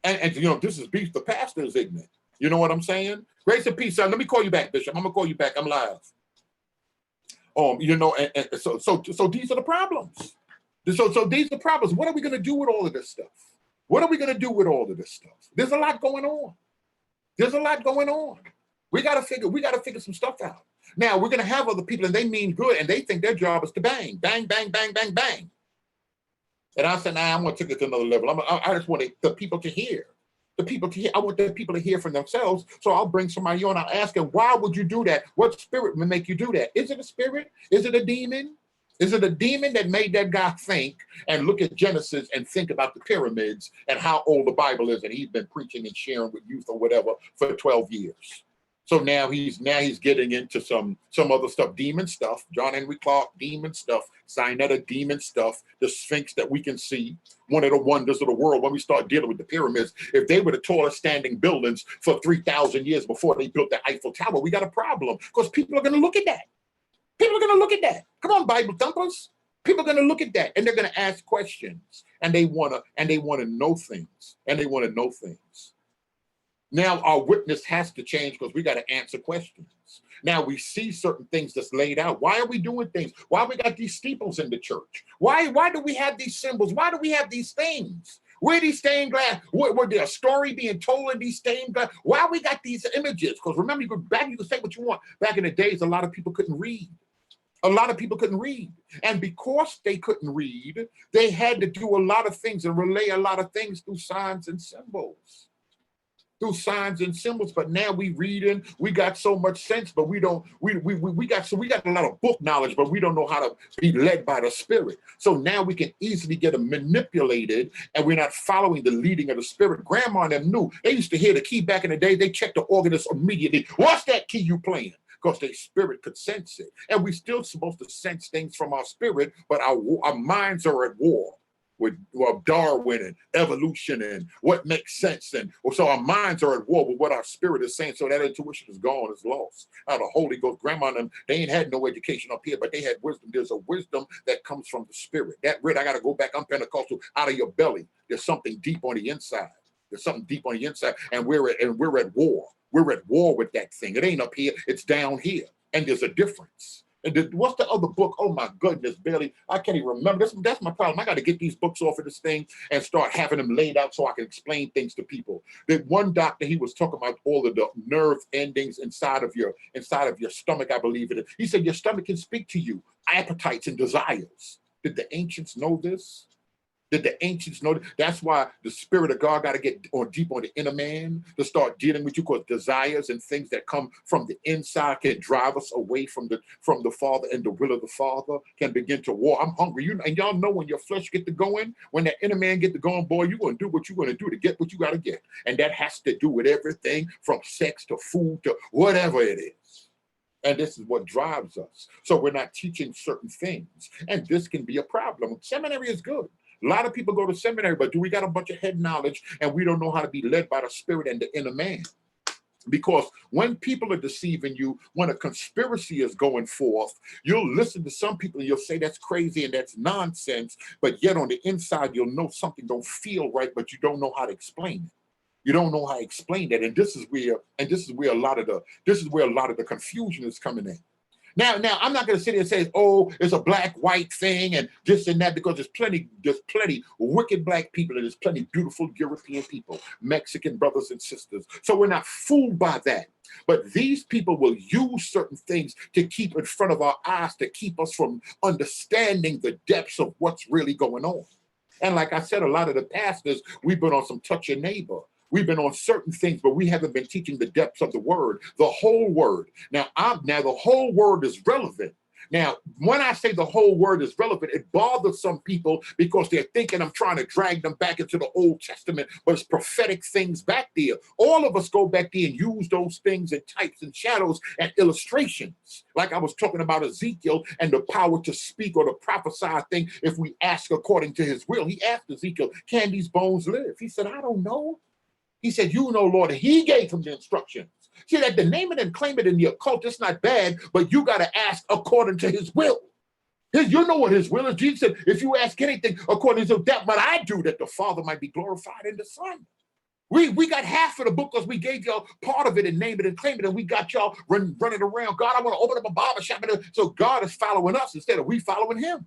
And this is beef. The pastor is ignorant. You know what I'm saying? Grace and peace, son. Let me call you back, Bishop. I'm gonna call you back. I'm live. So these are the problems. So these are the problems. What are we gonna do with all of this stuff? There's a lot going on. We gotta figure some stuff out. Now we're gonna have other people, and they mean good, and they think their job is to bang, bang, bang, bang, bang, bang. And I said, I'm gonna take it to another level. I just want the people to hear. I want the people to hear from themselves. So I'll bring somebody on. I'll ask them, why would you do that? What spirit would make you do that? Is it a spirit? Is it a demon? Is it a demon that made that guy think and look at Genesis and think about the pyramids and how old the Bible is? And he's been preaching and sharing with youth or whatever for 12 years. So now he's getting into some other stuff, demon stuff, John Henry Clark, demon stuff, Sinetta, demon stuff, the Sphinx that we can see, one of the wonders of the world. When we start dealing with the pyramids, if they were the tallest standing buildings for 3,000 years before they built the Eiffel Tower, we got a problem because people are going to look at that. Come on, Bible thumpers. People are going to look at that and they're going to ask questions and they want to know things. Now our witness has to change because we got to answer questions. Now we see certain things that's laid out. Why are we doing things? Why we got these steeples in the church? Why do we have these symbols? Why do we have these things? Where are these stained glass? Were there a story being told in these stained glass? Why we got these images? Because remember, you can say what you want. Back in the days, a lot of people couldn't read. And because they couldn't read, they had to do a lot of things and relay a lot of things through signs and symbols. But now we reading, we got so much sense, but we got a lot of book knowledge, but we don't know how to be led by the Spirit. So now we can easily get them manipulated and we're not following the leading of the Spirit. Grandma and them knew. They used to hear the key back in the day. They checked the organist immediately. What's that key you playing? Because their spirit could sense it. And we're still supposed to sense things from our spirit, but our minds are at war with Darwin and evolution and what makes sense. And so our minds are at war with what our spirit is saying. So that intuition is gone, is lost. Now the Holy Ghost, grandma and them, they ain't had no education up here, but they had wisdom. There's a wisdom that comes from the Spirit. That I got to go back, I'm Pentecostal, out of your belly. There's something deep on the inside. And we're at war. We're at war with that thing. It ain't up here, it's down here. And there's a difference. And what's the other book? Oh my goodness, Billy, I can't even remember. That's my problem. I got to get these books off of this thing and start having them laid out so I can explain things to people. That one doctor, he was talking about all of the nerve endings inside of your stomach, I believe it is. He said your stomach can speak to you, appetites and desires. Did the ancients know this? That's why the Spirit of God got to get deep on the inner man to start dealing with you, because desires and things that come from the inside can drive us away from the Father, and the will of the Father can begin to war. I'm hungry. And y'all know when your flesh get to going, when that inner man get to going, boy, you're going to do what you're going to do to get what you got to get. And that has to do with everything from sex to food to whatever it is. And this is what drives us. So we're not teaching certain things. And this can be a problem. Seminary is good. A lot of people go to seminary, but do we got a bunch of head knowledge and we don't know how to be led by the Spirit and the inner man? Because when people are deceiving you, when a conspiracy is going forth, you'll listen to some people and you'll say that's crazy and that's nonsense, but yet on the inside, you'll know something don't feel right, but you don't know how to explain it. You don't know how to explain that. And this is where a lot of the confusion is coming in. Now, I'm not going to sit here and say, oh, it's a black-white thing and this and that, because there's plenty wicked black people and there's plenty beautiful European people, Mexican brothers and sisters. So we're not fooled by that. But these people will use certain things to keep in front of our eyes, to keep us from understanding the depths of what's really going on. And like I said, a lot of the pastors, we've been on some touch your neighbor. We've been on certain things, but we haven't been teaching the depths of the word, the whole word. Now the whole word is relevant. Now, when I say the whole word is relevant, it bothers some people because they're thinking I'm trying to drag them back into the Old Testament, but it's prophetic things back there. All of us go back there and use those things and types and shadows and illustrations. Like I was talking about Ezekiel and the power to speak or to prophesy thing if we ask according to his will. He asked Ezekiel, can these bones live? He said, I don't know. He said, you know, Lord, he gave him the instructions. See, that the name it and claim it in the occult, it's not bad, but you got to ask according to his will. You know what his will is. Jesus said, if you ask anything according to that, what I do, that the Father might be glorified in the Son. We got half of the book because we gave y'all part of it and name it and claim it, and we got y'all running around. God, I want to open up a barber shop. So God is following us instead of we following him.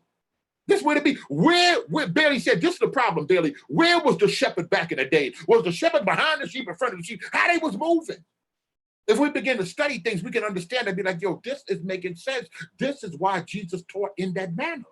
This would it be. Where Bailey said, this is the problem, Bailey. Where was the shepherd back in the day? Was the shepherd behind the sheep, in front of the sheep? How they was moving? If we begin to study things, we can understand and be like, yo, this is making sense. This is why Jesus taught in that manner.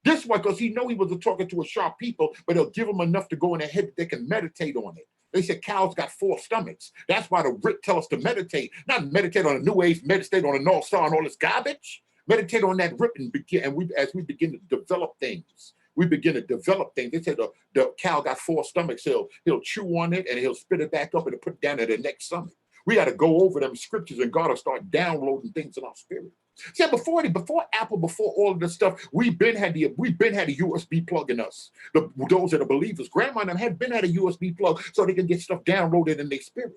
This why, because he know he was talking to a sharp people, but he'll give them enough to go in their head that they can meditate on it. They said cows got 4 stomachs. That's why the Rick tell us to meditate, not meditate on a new age, meditate on a North Star and all this garbage. Meditate on that rip and begin, and as we begin to develop things, They say the cow got 4 stomachs. He'll chew on it and he'll spit it back up and put it down at the next stomach. We got to go over them scriptures and God will start downloading things in our spirit. See, before Apple, before all of this stuff, we've been had a USB plug in us. Those that are believers, grandma and them had a USB plug so they can get stuff downloaded in their spirit.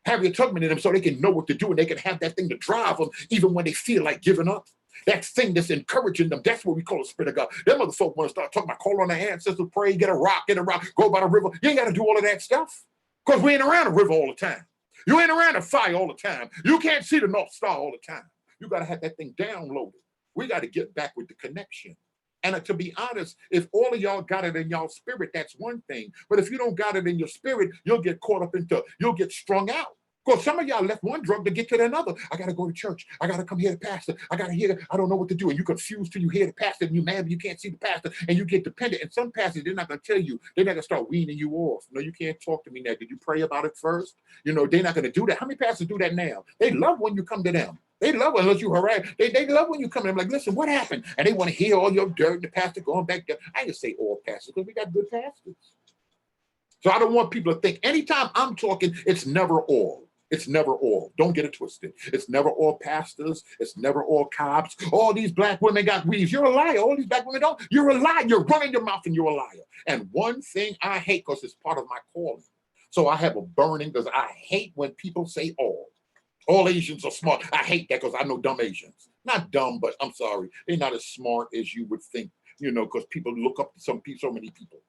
Harriet Tubman in them so they can know what to do and they can have that thing to drive them even when they feel like giving up. That thing that's encouraging them, that's what we call the Spirit of God. Them other folk want to start talking about call on their ancestors, pray, get a rock, go by the river. You ain't got to do all of that stuff because we ain't around the river all the time. You ain't around the fire all the time. You can't see the North Star all the time. You got to have that thing downloaded. We got to get back with the connection. And to be honest, if all of y'all got it in y'all spirit, that's one thing. But if you don't got it in your spirit, you'll get caught up you'll get strung out. Because some of y'all left one drug to get to another. I got to go to church. I got to come hear the pastor. I got to hear, I don't know what to do. And you confused till you hear the pastor and you mad you can't see the pastor and you get dependent. And some pastors, they're not going to tell you. They're not going to start weaning you off. No, you can't talk to me now. Did you pray about it first? You know, they're not going to do that. How many pastors do that now? They love when you come to them. They love unless you harass. They love when you come to them like, listen, what happened? And they want to hear all your dirt, the pastor going back there. I ain't going to say all pastors because we got good pastors. So I don't want people to think anytime I'm talking, it's never all. It's never all. Don't get it twisted. It's never all pastors. It's never all cops. All these black women got weaves. You're a liar. All these black women don't. You're a liar. You're running your mouth and you're a liar. And one thing I hate, because it's part of my calling. So I have a burning because I hate when people say all. All Asians are smart. I hate that because I know dumb Asians. Not dumb, but I'm sorry. They're not as smart as you would think, you know, because people look up to so many people.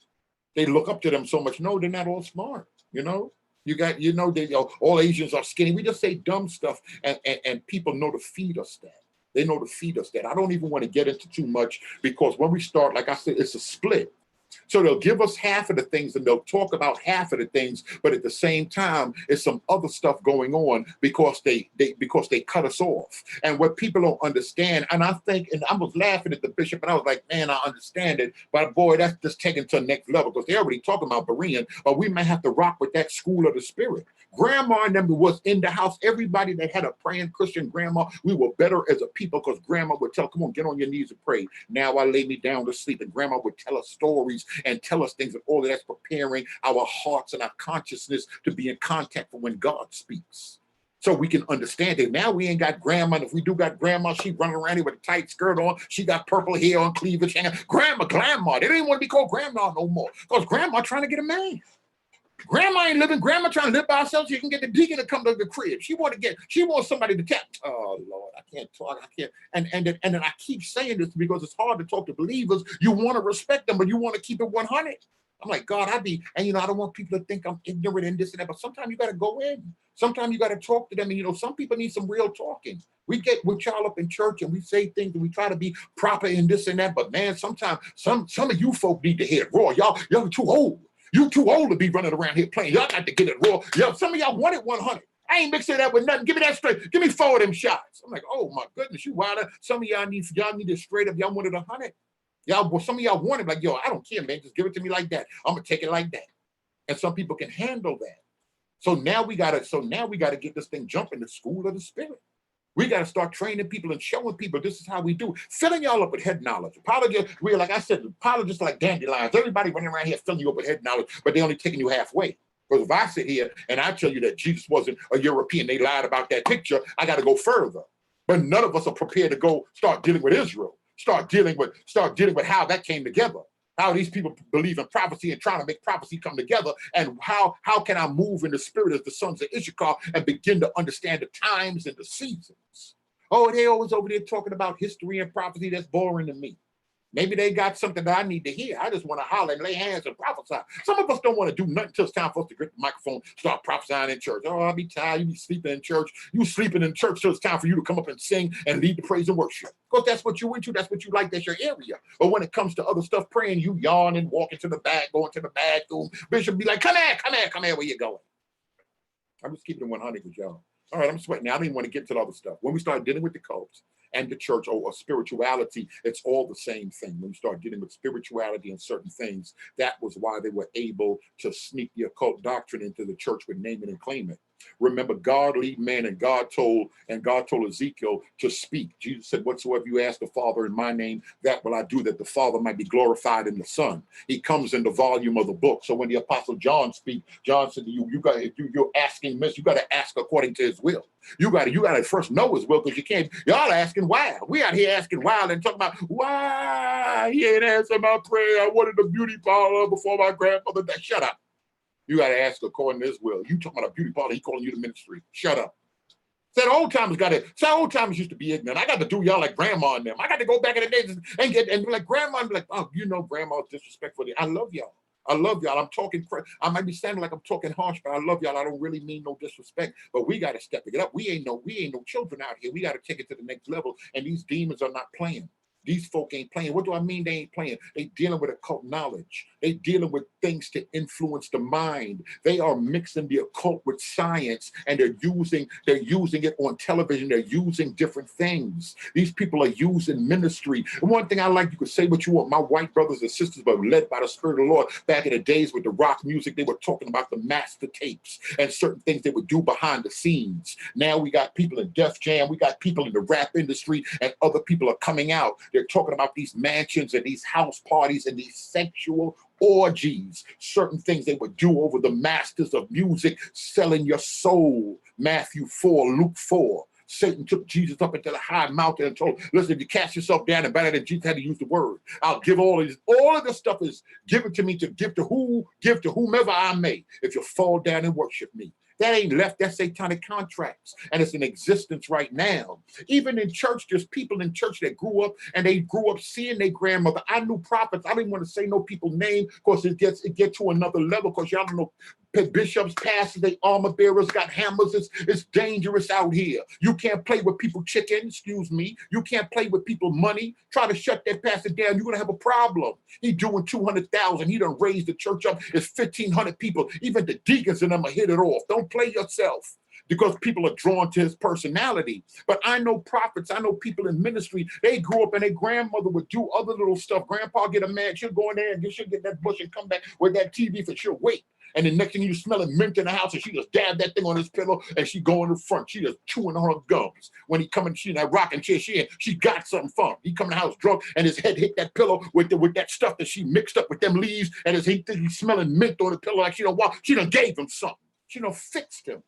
They look up to them so much. No, they're not all smart, you know. You got, you know, all Asians are skinny. We just say dumb stuff, and people know to feed us that. They know to feed us that. I don't even want to get into too much because when we start, like I said, it's a split. So they'll give us half of the things and they'll talk about half of the things, but at the same time, it's some other stuff going on because they cut us off. And what people don't understand, and I think, and I was laughing at the bishop, and I was like, man, I understand it, but boy, that's just taken to the next level because they're already talking about Berean, but we might have to rock with that school of the spirit. Grandma and them was in the house. Everybody that had a praying Christian grandma, we were better as a people because grandma would tell, come on, get on your knees and pray. Now I lay me down to sleep. And grandma would tell us stories and tell us things, and all of that's preparing our hearts and our consciousness to be in contact for when God speaks. So we can understand it. Now we ain't got grandma. And if we do got grandma, she running around here with a tight skirt on. She got purple hair on, cleavage. Grandma. They didn't want to be called grandma no more because grandma trying to get a man. Grandma ain't living. Grandma trying to live by herself so you can get the deacon to come to the crib. She wants somebody to tell. Oh Lord, I can't talk. I can't. And then I keep saying this because it's hard to talk to believers. You want to respect them, but you want to keep it 100. I'm like, God, and you know, I don't want people to think I'm ignorant and this and that, but sometimes you got to go in. Sometimes you got to talk to them. And you know, some people need some real talking. We get with y'all up in church and we say things and we try to be proper in this and that. But man, sometimes some of you folk need to hear it raw. Y'all too old. You too old to be running around here playing. Y'all got to get it raw. Some of y'all want it 100. I ain't mixing that with nothing. Give me that straight. Give me 4 of them shots. I'm like, oh my goodness, you wilder. Some of y'all need it straight up. Y'all wanted 100. Some of y'all want it like, yo, I don't care, man. Just give it to me like that. I'm gonna take it like that. And some people can handle that. So now we gotta get this thing jumping, the school of the spirit. We got to start training people and showing people this is how we do. Filling y'all up with head knowledge. Apologists, like I said, apologists like dandelions. Everybody running around here filling you up with head knowledge, but they're only taking you halfway. Because if I sit here and I tell you that Jesus wasn't a European, they lied about that picture, I got to go further. But none of us are prepared to go start dealing with Israel. Start dealing with how that came together. How these people believe in prophecy and trying to make prophecy come together, and how can I move in the spirit as the sons of Issachar and begin to understand the times and the seasons? Oh, they always over there talking about history and prophecy. That's boring to me. Maybe they got something that I need to hear. I just want to holler and lay hands and prophesy. Some of us don't want to do nothing until it's time for us to get the microphone, start prophesying in church. Oh, I'll be tired. You be sleeping in church. You sleeping in church till it's time for you to come up and sing and lead the praise and worship. Because that's what you into. That's what you like. That's your area. But when it comes to other stuff, praying, you yawn and walking to the back, going to the bathroom. Bishop be like, come here, where you going? I'm just keeping it 100 with y'all. All right, I'm sweating now. I don't even want to get to the other stuff. When we start dealing with the cults and the church or spirituality, it's all the same thing. When we start dealing with spirituality and certain things, that was why they were able to sneak the occult doctrine into the church with name it and claim it. Remember, God lead man, and God told Ezekiel to speak. Jesus said, whatsoever you ask the Father in my name, that will I do, that the Father might be glorified in the Son. He comes in the volume of the book. So when the Apostle John speaks, John said to you, you're asking this, you got to ask according to his will. You got to first know his will, because you can't. Y'all are asking why. We out here asking why and talking about why he ain't answered my prayer. I wanted a beauty parlor before my grandmother died. Shut up. You got to ask according to his will. You talking about a beauty parlor, he calling you to ministry. Shut up. Said old timers used to be ignorant. I got to do y'all like grandma and them. I got to go back in the days and be like grandma and be like, oh, grandma's disrespectful. I love y'all. I'm talking, I might be sounding like I'm talking harsh, but I love y'all. I don't really mean no disrespect, but we got to step it up. We ain't no children out here. We got to take it to the next level. And these demons are not playing. These folk ain't playing. What do I mean they ain't playing? They dealing with occult knowledge. They dealing with things to influence the mind. They are mixing the occult with science, and they're using it on television. They're using different things. These people are using ministry. And one thing I like, you could say what you want, my white brothers and sisters, but led by the Spirit of the Lord. Back in the days with the rock music, they were talking about the master tapes and certain things they would do behind the scenes. Now we got people in Def Jam. We got people in the rap industry, and other people are coming out. They're talking about these mansions and these house parties and these sexual orgies, certain things they would do over the masters of music, selling your soul. Matthew 4, Luke 4. Satan took Jesus up into the high mountain and told, listen, if you cast yourself down and better than Jesus had to use the word, I'll give all of this. All of this stuff is given to me to give to whomever I may, if you fall down and worship me. That ain't left. That's satanic contracts. And it's in existence right now. Even in church, there's people in church that grew up seeing their grandmother. I knew prophets. I didn't want to say no people's name because it gets to another level, because y'all don't know. Bishops, pastors, they armor bearers got hammers. It's dangerous out here. You can't play with people chicken, excuse me. You can't play with people money. Try to shut that pastor down, you're gonna have a problem. He doing 200,000. He done raised the church up. It's 1,500 people. Even the deacons and them are hit it off. Don't play yourself, because people are drawn to his personality. But I know prophets, I know people in ministry, they grew up and their grandmother would do other little stuff. Grandpa get a man, she'll go in there and she'll get that bush and come back with that TV for she'll wait. And the next thing you smelling mint in the house, and she just dab that thing on his pillow, and she go in the front. She just chewing on her gums. When he coming, she in that rocking chair, she got something from. He come in the house drunk, and his head hit that pillow with that stuff that she mixed up with them leaves, and he's smelling mint on the pillow like she done gave him something. She done fixed him.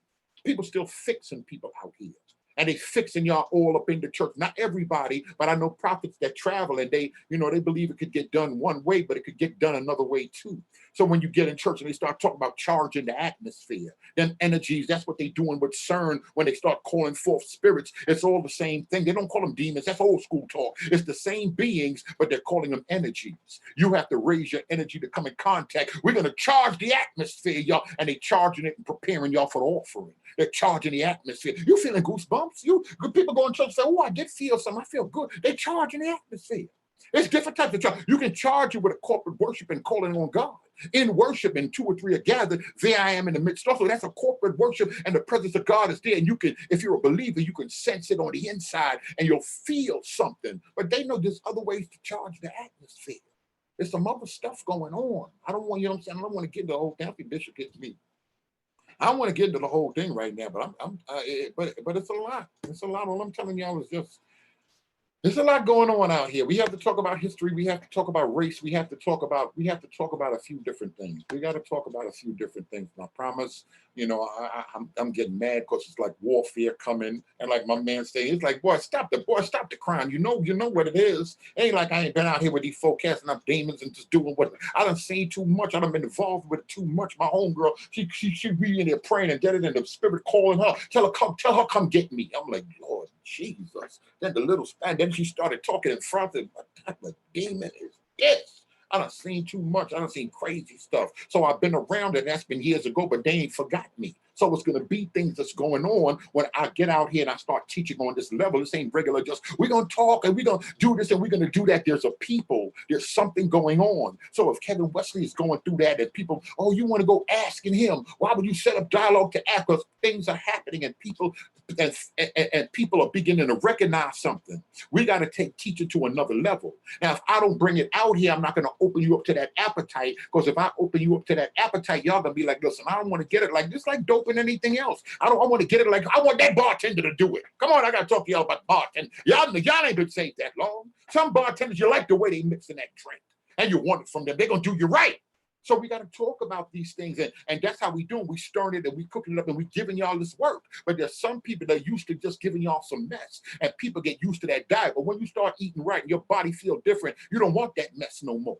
People still fixing people out here. And they fixing y'all all up in the church. Not everybody, but I know prophets that travel and they believe it could get done one way, but it could get done another way too. So when you get in church and they start talking about charging the atmosphere, them energies, that's what they doing with CERN when they start calling forth spirits. It's all the same thing. They don't call them demons. That's old school talk. It's the same beings, but they're calling them energies. You have to raise your energy to come in contact. We're going to charge the atmosphere, y'all. And they charging it and preparing y'all for the offering. They're charging the atmosphere. You feeling goosebumps? goosebumps. People go in church and say, oh, I did feel something. I feel good. They charge in the atmosphere. It's different types of charge. You can charge you with a corporate worship and calling on God. In worship, and 2 or 3 are gathered, there I am in the midst. Also, that's a corporate worship, and the presence of God is there. And you can, if you're a believer, you can sense it on the inside, and you'll feel something. But they know there's other ways to charge the atmosphere. There's some other stuff going on. I don't want, you know what I'm saying? I don't want to get into the whole thing. I think Bishop gets me. I don't want to get into the whole thing right now, but but it's a lot. It's a lot. All I'm telling y'all is just, there's a lot going on out here. We have to talk about history. We have to talk about race. We have to talk about a few different things. We got to talk about a few different things. And I promise, you know, I'm getting mad because it's like warfare coming. And like my man saying, it's like, boy, stop the crime. You know what it is. It ain't like I ain't been out here with these folk casting up demons and just doing what I done seen too much. I done been involved with it too much. My homegirl, she be in there praying and getting in the spirit calling her. Tell her come get me. I'm like, Lord Jesus. Then the little span, then she started talking in front of what type of demon is this? I done seen too much. I done seen crazy stuff. So I've been around it. That's been years ago, but they ain't forgot me. So it's going to be things that's going on when I get out here and I start teaching on this level. This ain't regular just, we're going to talk and we're going to do this and we're going to do that. There's a people. There's something going on. So if Kevin Wesley is going through that and people, oh, you want to go asking him, why would you set up dialogue to ask? Because things are happening and people and people are beginning to recognize something. We got to take teaching to another level. Now, if I don't bring it out here, I'm not going to open you up to that appetite, because if I open you up to that appetite, y'all going to be like, listen, I don't want to get it like this, like dope and anything else. I want to get it like, I want that bartender to do it. Come on, I got to talk to y'all about bartender. Y'all ain't been saved that long. Some bartenders, you like the way they mixing that drink, and you want it from them. They're going to do you right. So we got to talk about these things, and that's how we do it. We stirring it and we cooking it up and we giving y'all this work. But there's some people that are used to just giving y'all some mess, and people get used to that diet. But when you start eating right and your body feel different, you don't want that mess no more.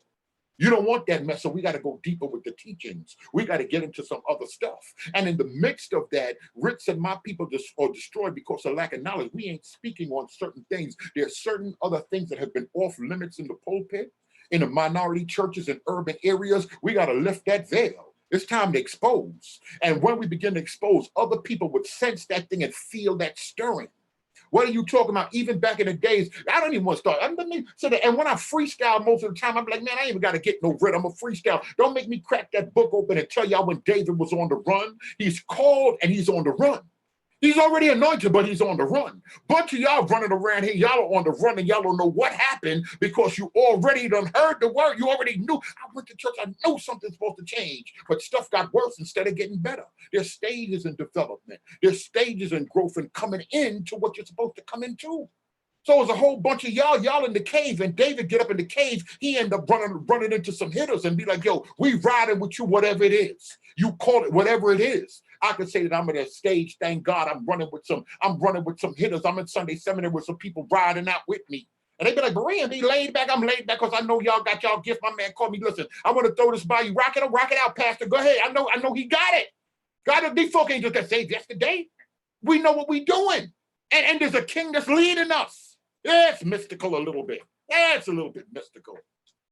You don't want that mess. So we got to go deeper with the teachings. We got to get into some other stuff. And in the midst of that, Rich said, my people are destroyed because of lack of knowledge. We ain't speaking on certain things. There's certain other things that have been off limits in the pulpit. In the minority churches in urban areas, we got to lift that veil. It's time to expose. And when we begin to expose, other people would sense that thing and feel that stirring. What are you talking about? Even back in the days, I don't even want to start. And when I freestyle most of the time, I'm like, man, I ain't even got to get no rhythm. I'm a freestyle. Don't make me crack that book open and tell y'all when David was on the run. He's called and he's on the run. He's already anointed, but he's on the run. Bunch of y'all running around here, y'all are on the run and y'all don't know what happened because you already done heard the word. You already knew. I went to church, I know something's supposed to change, but stuff got worse instead of getting better. There's stages in development. There's stages in growth and coming into what you're supposed to come into. So it's a whole bunch of y'all in the cave, and David get up in the cave, he end up running into some hitters and be like, yo, we riding with you, whatever it is. You call it whatever it is. I could say that I'm at a stage, thank God, I'm running with some hitters. I'm in Sunday seminary with some people riding out with me. And they be like, Berean, be laid back. I'm laid back because I know y'all got y'all gift. My man called me, listen, I want to throw this by you. Rock it out, Pastor. Go ahead. I know he got it. God, these folk ain't just that saved yesterday. We know what we doing. And there's a king that's leading us. Yeah, it's mystical a little bit. Yeah, it's a little bit mystical.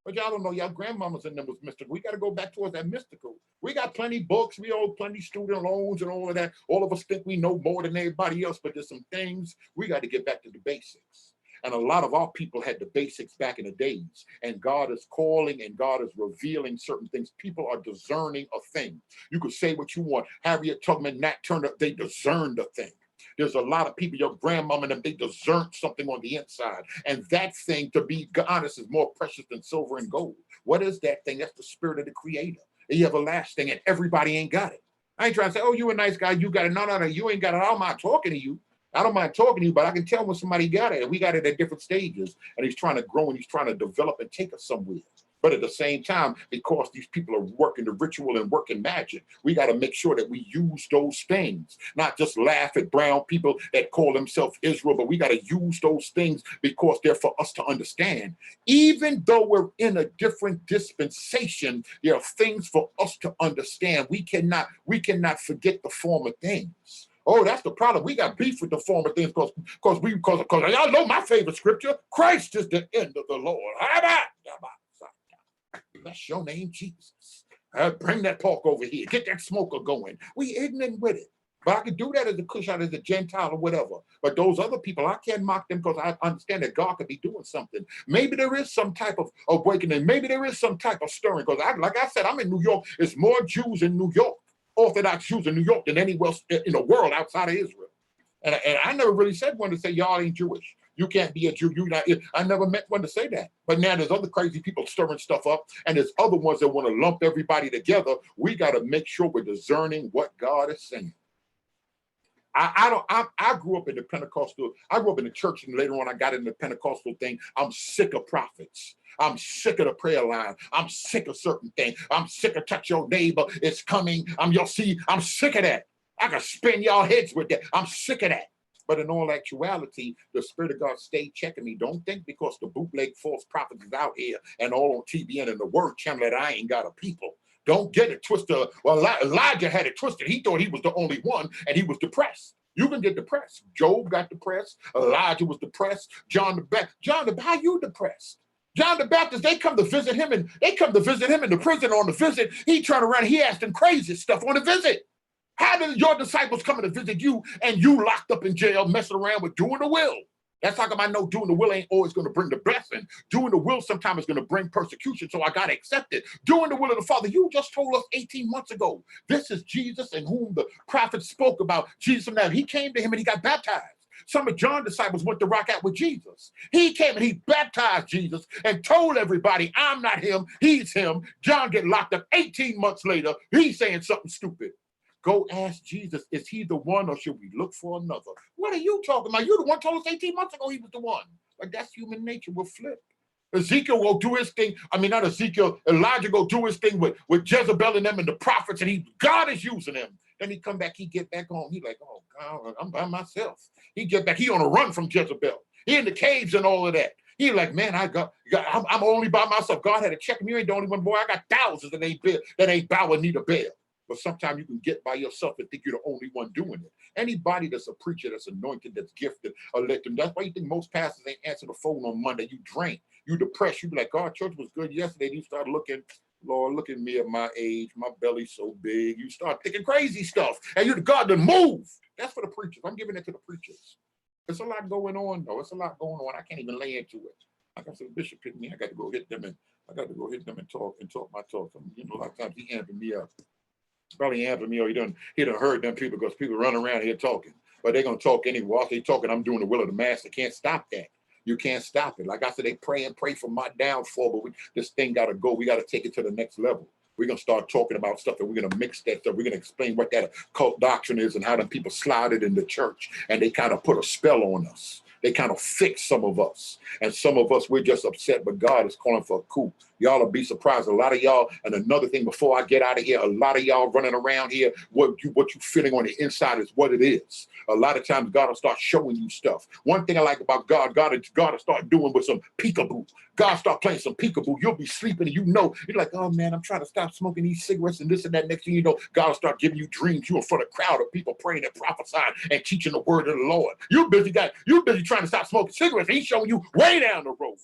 But y'all don't know, y'all grandmamas and them was mystical. We got to go back towards that mystical. We got plenty books. We owe plenty student loans and all of that. All of us think we know more than everybody else, but there's some things we got to get back to the basics. And a lot of our people had the basics back in the days. And God is calling and God is revealing certain things. People are discerning a thing. You could say what you want. Harriet Tubman, Nat Turner, they discerned a thing. There's a lot of people, your grandmama and them, they discerned something on the inside. And that thing, to be honest, is more precious than silver and gold. What is that thing? That's the spirit of the creator. The everlasting, and everybody ain't got it. I ain't trying to say, oh, you a nice guy, you got it. No, you ain't got it. I don't mind talking to you. I don't mind talking to you, but I can tell when somebody got it. And we got it at different stages. And he's trying to grow and he's trying to develop and take us somewhere. But at the same time, because these people are working the ritual and working magic, we got to make sure that we use those things, not just laugh at brown people that call themselves Israel, but we got to use those things because they're for us to understand. Even though we're in a different dispensation, there are things for us to understand. We cannot forget the former things. Oh, that's the problem. We got beef with the former things because y'all know my favorite scripture. Christ is the end of the Lord. Bless your name, Jesus. Bring that pork over here. Get that smoker going. We ignorant with it. But I could do that as a Cushite, as a Gentile or whatever. But those other people, I can't mock them because I understand that God could be doing something. Maybe there is some type of awakening. Maybe there is some type of stirring. Because like I said, I'm in New York. It's more Jews in New York, Orthodox Jews in New York than anywhere else in the world outside of Israel. And I never really said one to say, y'all ain't Jewish. You can't be a Jew. You not. I never met one to say that. But now there's other crazy people stirring stuff up, and there's other ones that want to lump everybody together. We got to make sure we're discerning what God is saying. I grew up in the Pentecostal. I grew up in the church, and later on I got in the Pentecostal thing. I'm sick of prophets. I'm sick of the prayer line. I'm sick of certain things. I'm sick of touch your neighbor. It's coming. I'm sick of that. I can spin y'all heads with that. I'm sick of that. But in all actuality, the Spirit of God stayed checking me. Don't think because the bootleg false prophets is out here and all on TBN and the word channel that I ain't got a people. Don't get it twisted. Well, Elijah had it twisted. He thought he was the only one and he was depressed. You can get depressed. Job got depressed. Elijah was depressed. John the Baptist. How you depressed? John the Baptist, they come to visit him in the prison on the visit. He turned around, he asked them crazy stuff on the visit. How did your disciples come to visit you and you locked up in jail messing around with doing the will? That's how come I know doing the will ain't always going to bring the blessing. Doing the will sometimes is going to bring persecution, so I got to accept it. Doing the will of the Father, you just told us 18 months ago, this is Jesus in whom the prophet spoke about. Jesus of Nazareth, he came to him and he got baptized. Some of John's disciples went to rock out with Jesus. He came and he baptized Jesus and told everybody, I'm not him, he's him. John get locked up 18 months later. He's saying something stupid. Go ask Jesus, is he the one or should we look for another? What are you talking about? You the one told us 18 months ago he was the one. Like that's human nature. We'll flip. Ezekiel will do his thing. I mean, not Ezekiel. Elijah go do his thing with Jezebel and them and the prophets, and God is using them. Then he come back, he get back on. He like, oh God, I'm by myself. He get back, he on a run from Jezebel. He in the caves and all of that. He like, man, I'm only by myself. God had to check me. You ain't the only one, boy. I got thousands that ain't bowing need a bell. But sometimes you can get by yourself and think you're the only one doing it. Anybody that's a preacher, that's anointed, that's gifted, or let them. That's why you think most pastors ain't answer the phone on Monday. You drained, you depressed. You be like, God, church was good yesterday. And you start looking, Lord, look at me at my age. My belly's so big. You start thinking crazy stuff. And you're the God to move. That's for the preachers. I'm giving it to the preachers. There's a lot going on, though. It's a lot going on. I can't even lay into it. Like I said, Bishop picked me. I got to go hit them and talk my talk. You know, a lot of times he amping me up. Probably answered me or he done heard them people because people run around here talking. But they're gonna talk anyway. While they talking, I'm doing the will of the master. Can't stop that. You can't stop it. Like I said, they pray for my downfall, but this thing gotta go. We gotta take it to the next level. We're gonna start talking about stuff and we're gonna mix that stuff. We're gonna explain what that cult doctrine is and how them people slided in the church and they kind of put a spell on us. They kind of fix some of us. And some of us, we're just upset, but God is calling for a coup. Y'all will be surprised. A lot of y'all, and another thing before I get out of here, a lot of y'all running around here, what you feeling on the inside is what it is. A lot of times God will start showing you stuff. One thing I like about God will start doing with some peekaboo. God start playing some peekaboo. You'll be sleeping and you're like, oh man, I'm trying to stop smoking these cigarettes and this and that. Next thing you know, God will start giving you dreams. You in front of a crowd of people praying and prophesying and teaching the word of the Lord. You're busy trying to stop smoking cigarettes. He's showing you way down the road.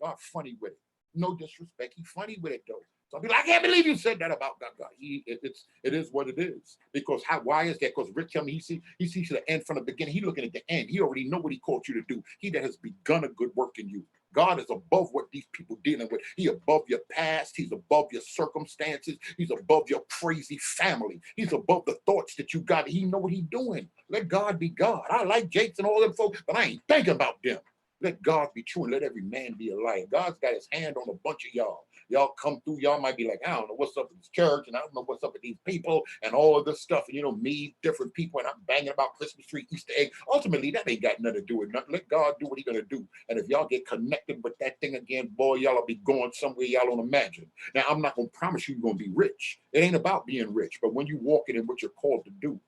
God funny with it. No disrespect. He's funny with it though. So I'll be like, I can't believe you said that about God. It is what it is. Because why is that? Because Rick tell me he sees the end from the beginning. He's looking at the end. He already know what he called you to do. He that has begun a good work in you. God is above what these people dealing with. He's above your past. He's above your circumstances. He's above your crazy family. He's above the thoughts that you got. He know what he's doing. Let God be God. I like Jakes and all them folks, but I ain't thinking about them. Let God be true and let every man be a liar. God's got his hand on a bunch of y'all. Y'all come through, y'all might be like, I don't know what's up with this church, and I don't know what's up with these people, and all of this stuff, and me, different people, and I'm banging about Christmas tree, Easter egg. Ultimately, that ain't got nothing to do with nothing. Let God do what he's gonna do. And if y'all get connected with that thing again, boy, y'all will be going somewhere y'all don't imagine. Now, I'm not gonna promise you're gonna be rich. It ain't about being rich, but when you walking in what you're called to do,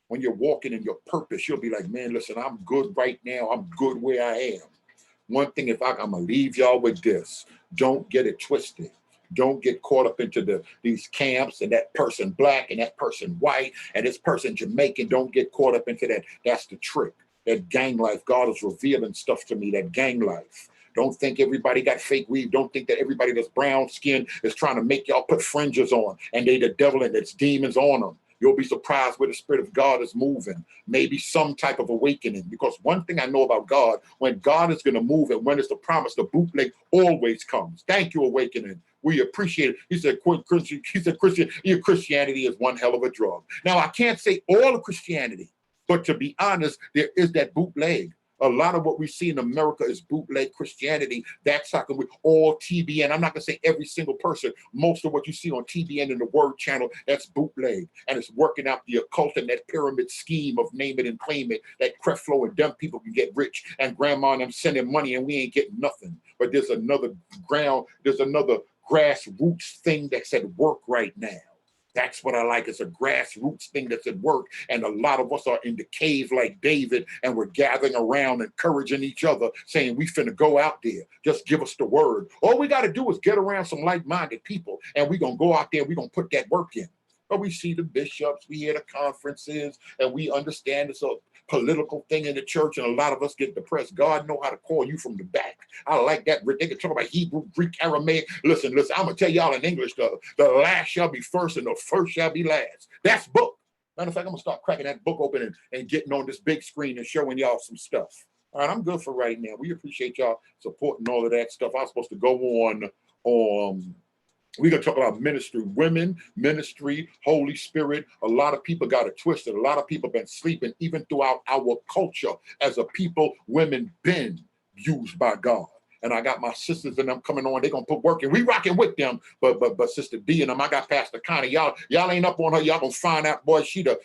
when you're walking in your purpose, you'll be like, man, listen, I'm good right now. I'm good where I am. One thing, I'm gonna leave y'all with this: don't get it twisted. Don't get caught up into these camps and that person black and that person white and this person Jamaican. Don't get caught up into that. That's the trick. That gang life. God is revealing stuff to me. That gang life. Don't think everybody got fake weave. Don't think that everybody that's brown skin is trying to make y'all put fringes on and they the devil and it's demons on them. You'll be surprised where the Spirit of God is moving. Maybe some type of awakening. Because one thing I know about God, when God is going to move and when it's the promise, the bootleg always comes. Thank you, awakening. We appreciate it. He said, Christianity is one hell of a drug. Now, I can't say all of Christianity, but to be honest, there is that bootleg. A lot of what we see in America is bootleg Christianity. That's talking with all TBN. I'm not going to say every single person. Most of what you see on TBN and the Word Channel, that's bootleg. And it's working out the occult and that pyramid scheme of name it and claim it, that Creflo and them people can get rich and grandma and them sending money and we ain't getting nothing. But there's another grassroots thing that's at work right now. That's what I like. It's a grassroots thing that's at work. And a lot of us are in the cave like David, and we're gathering around, encouraging each other, saying, we finna go out there. Just give us the word. All we got to do is get around some like-minded people, and we're going to go out there, we're going to put that work in. But we see the bishops, we hear the conferences, and we understand it's a political thing in the church, and a lot of us get depressed. God know how to call you from the back. I like that. They can talk about Hebrew, Greek, Aramaic. Listen, I'm going to tell y'all in English, the last shall be first and the first shall be last. That's book. Matter of fact, I'm going to start cracking that book open and getting on this big screen and showing y'all some stuff. All right, I'm good for right now. We appreciate y'all supporting all of that stuff. I was supposed to go on we're going to talk about ministry, women, ministry, Holy Spirit. A lot of people got it twisted. A lot of people been sleeping even throughout our culture. As a people, women been used by God. And I got my sisters and them coming on. They're going to put work in. We rocking with them. But Sister D and them, I got Pastor Connie. Y'all ain't up on her. Y'all going to find out, boy, she the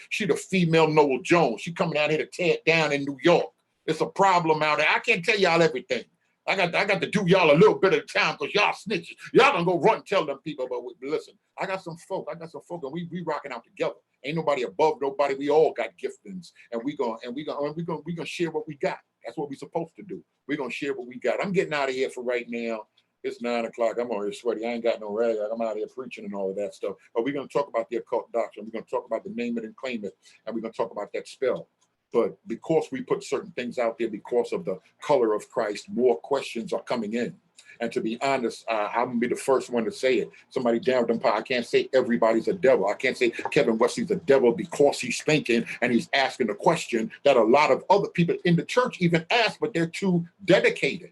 female Noel Jones. She coming out here to tear it down in New York. It's a problem out there. I can't tell y'all everything. I got to do y'all a little bit of time because y'all snitches. Y'all gonna go run and tell them people. But listen, I got some folk, and we rocking out together. Ain't nobody above nobody. We all got giftings, and we gonna share what we got. That's what we supposed to do. We're gonna share what we got. I'm getting out of here for right now. It's 9 o'clock. I'm already sweaty. I ain't got no rag. I'm out here preaching and all of that stuff. But we're gonna talk about the occult doctrine. We're gonna talk about the name it and claim it, and we're gonna talk about that spell. But because we put certain things out there because of the color of Christ, more questions are coming in. And to be honest, I'm going to be the first one to say it. Somebody down them, I can't say everybody's a devil. I can't say Kevin Wesley's a devil because he's thinking and he's asking a question that a lot of other people in the church even ask, but they're too dedicated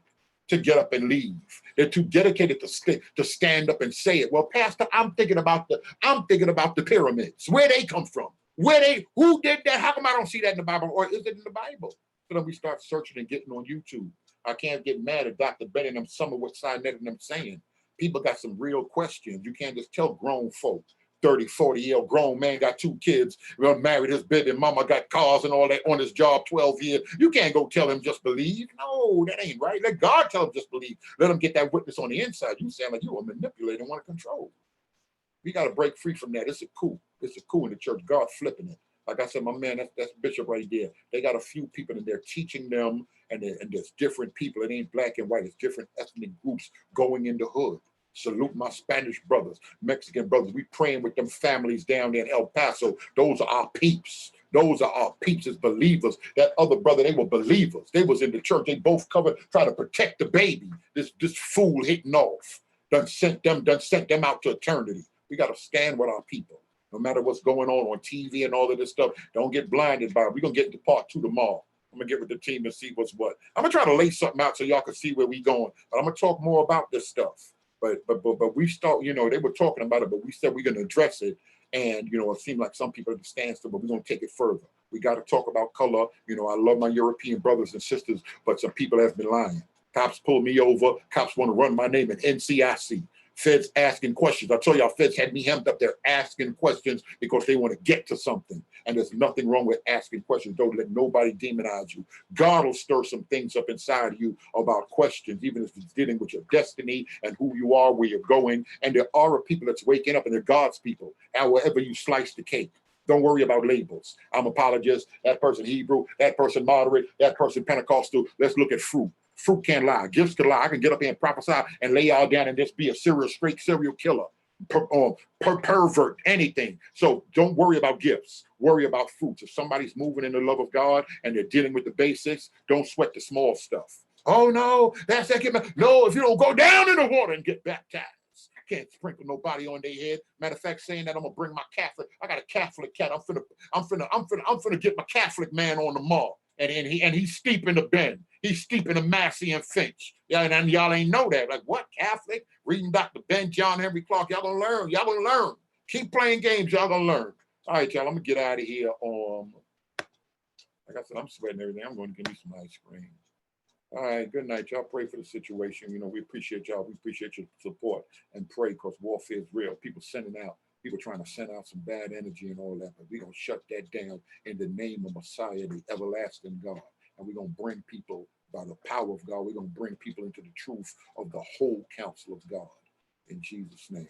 to get up and leave. They're too dedicated to stand up and say it. Well, Pastor, I'm thinking about the pyramids. Where they come from? Who did that? How come I don't see that in the Bible? Or is it in the Bible? So then we start searching and getting on YouTube. I can't get mad at Dr. Benny and them, some of what Sinette and them saying. People got some real questions. You can't just tell grown folk, 30, 40-year-old grown man got 2 kids, married his baby mama, got cars and all that on his job 12 years. You can't go tell him just believe. No, that ain't right. Let God tell him just believe. Let him get that witness on the inside. You sound like you are manipulating and want to control. We got to break free from that. It's a coup. It's a coup in the church. God flipping it. Like I said, my man, that's Bishop right there. They got a few people in there teaching them, and there's different people. It ain't black and white. It's different ethnic groups going in the hood. Salute my Spanish brothers, Mexican brothers. We praying with them families down there in El Paso. Those are our peeps. Those are our peeps as believers. That other brother, they were believers. They was in the church. They both covered, try to protect the baby. This fool hitting off. Done sent them out to eternity. We got to stand with our people. No matter what's going on TV and all of this stuff, don't get blinded by it. We're going to get into part 2 tomorrow. I'm going to get with the team and see what's what. I'm going to try to lay something out so y'all can see where we going. But I'm going to talk more about this stuff. But we start, they were talking about it, but we said we're going to address it. And, it seemed like some people understand stuff, but we're going to take it further. We got to talk about color. I love my European brothers and sisters, but some people have been lying. Cops pull me over. Cops want to run my name in NCIC. Feds asking questions. I told y'all, feds had me hemmed up there asking questions because they want to get to something. And there's nothing wrong with asking questions. Don't let nobody demonize you. God will stir some things up inside of you about questions, even if it's dealing with your destiny and who you are, where you're going. And there are people that's waking up, and they're God's people. However you slice the cake. Don't worry about labels. I'm apologist. That person Hebrew. That person moderate. That person Pentecostal. Let's look at fruit. Fruit can't lie. Gifts can lie. I can get up here and prophesy and lay y'all down and just be a straight serial killer, pervert, anything. So don't worry about gifts. Worry about fruits. If somebody's moving in the love of God and they're dealing with the basics, don't sweat the small stuff. Oh, no, that's that. No, if you don't go down in the water and get baptized, I can't sprinkle nobody on their head. Matter of fact, saying that I'm gonna bring my Catholic. I got a Catholic cat. I'm finna get my Catholic man on the mall. And he's steep in the Bend. He's steep in the Massey and Finch. Yeah, and y'all ain't know that. Like, what, Catholic? Reading Dr. Ben, John Henry Clark. Y'all gonna learn. Y'all gonna learn. Keep playing games. Y'all gonna learn. All right, y'all. I'm gonna get out of here. Like I said, I'm sweating everything. I'm going to give me some ice cream. All right, good night. Y'all pray for the situation. You know, we appreciate y'all. We appreciate your support and pray because warfare is real. People trying to send out some bad energy and all that, but we're going to shut that down in the name of Messiah, the everlasting God. And we're going to bring people, by the power of God, we're going to bring people into the truth of the whole counsel of God. In Jesus' name.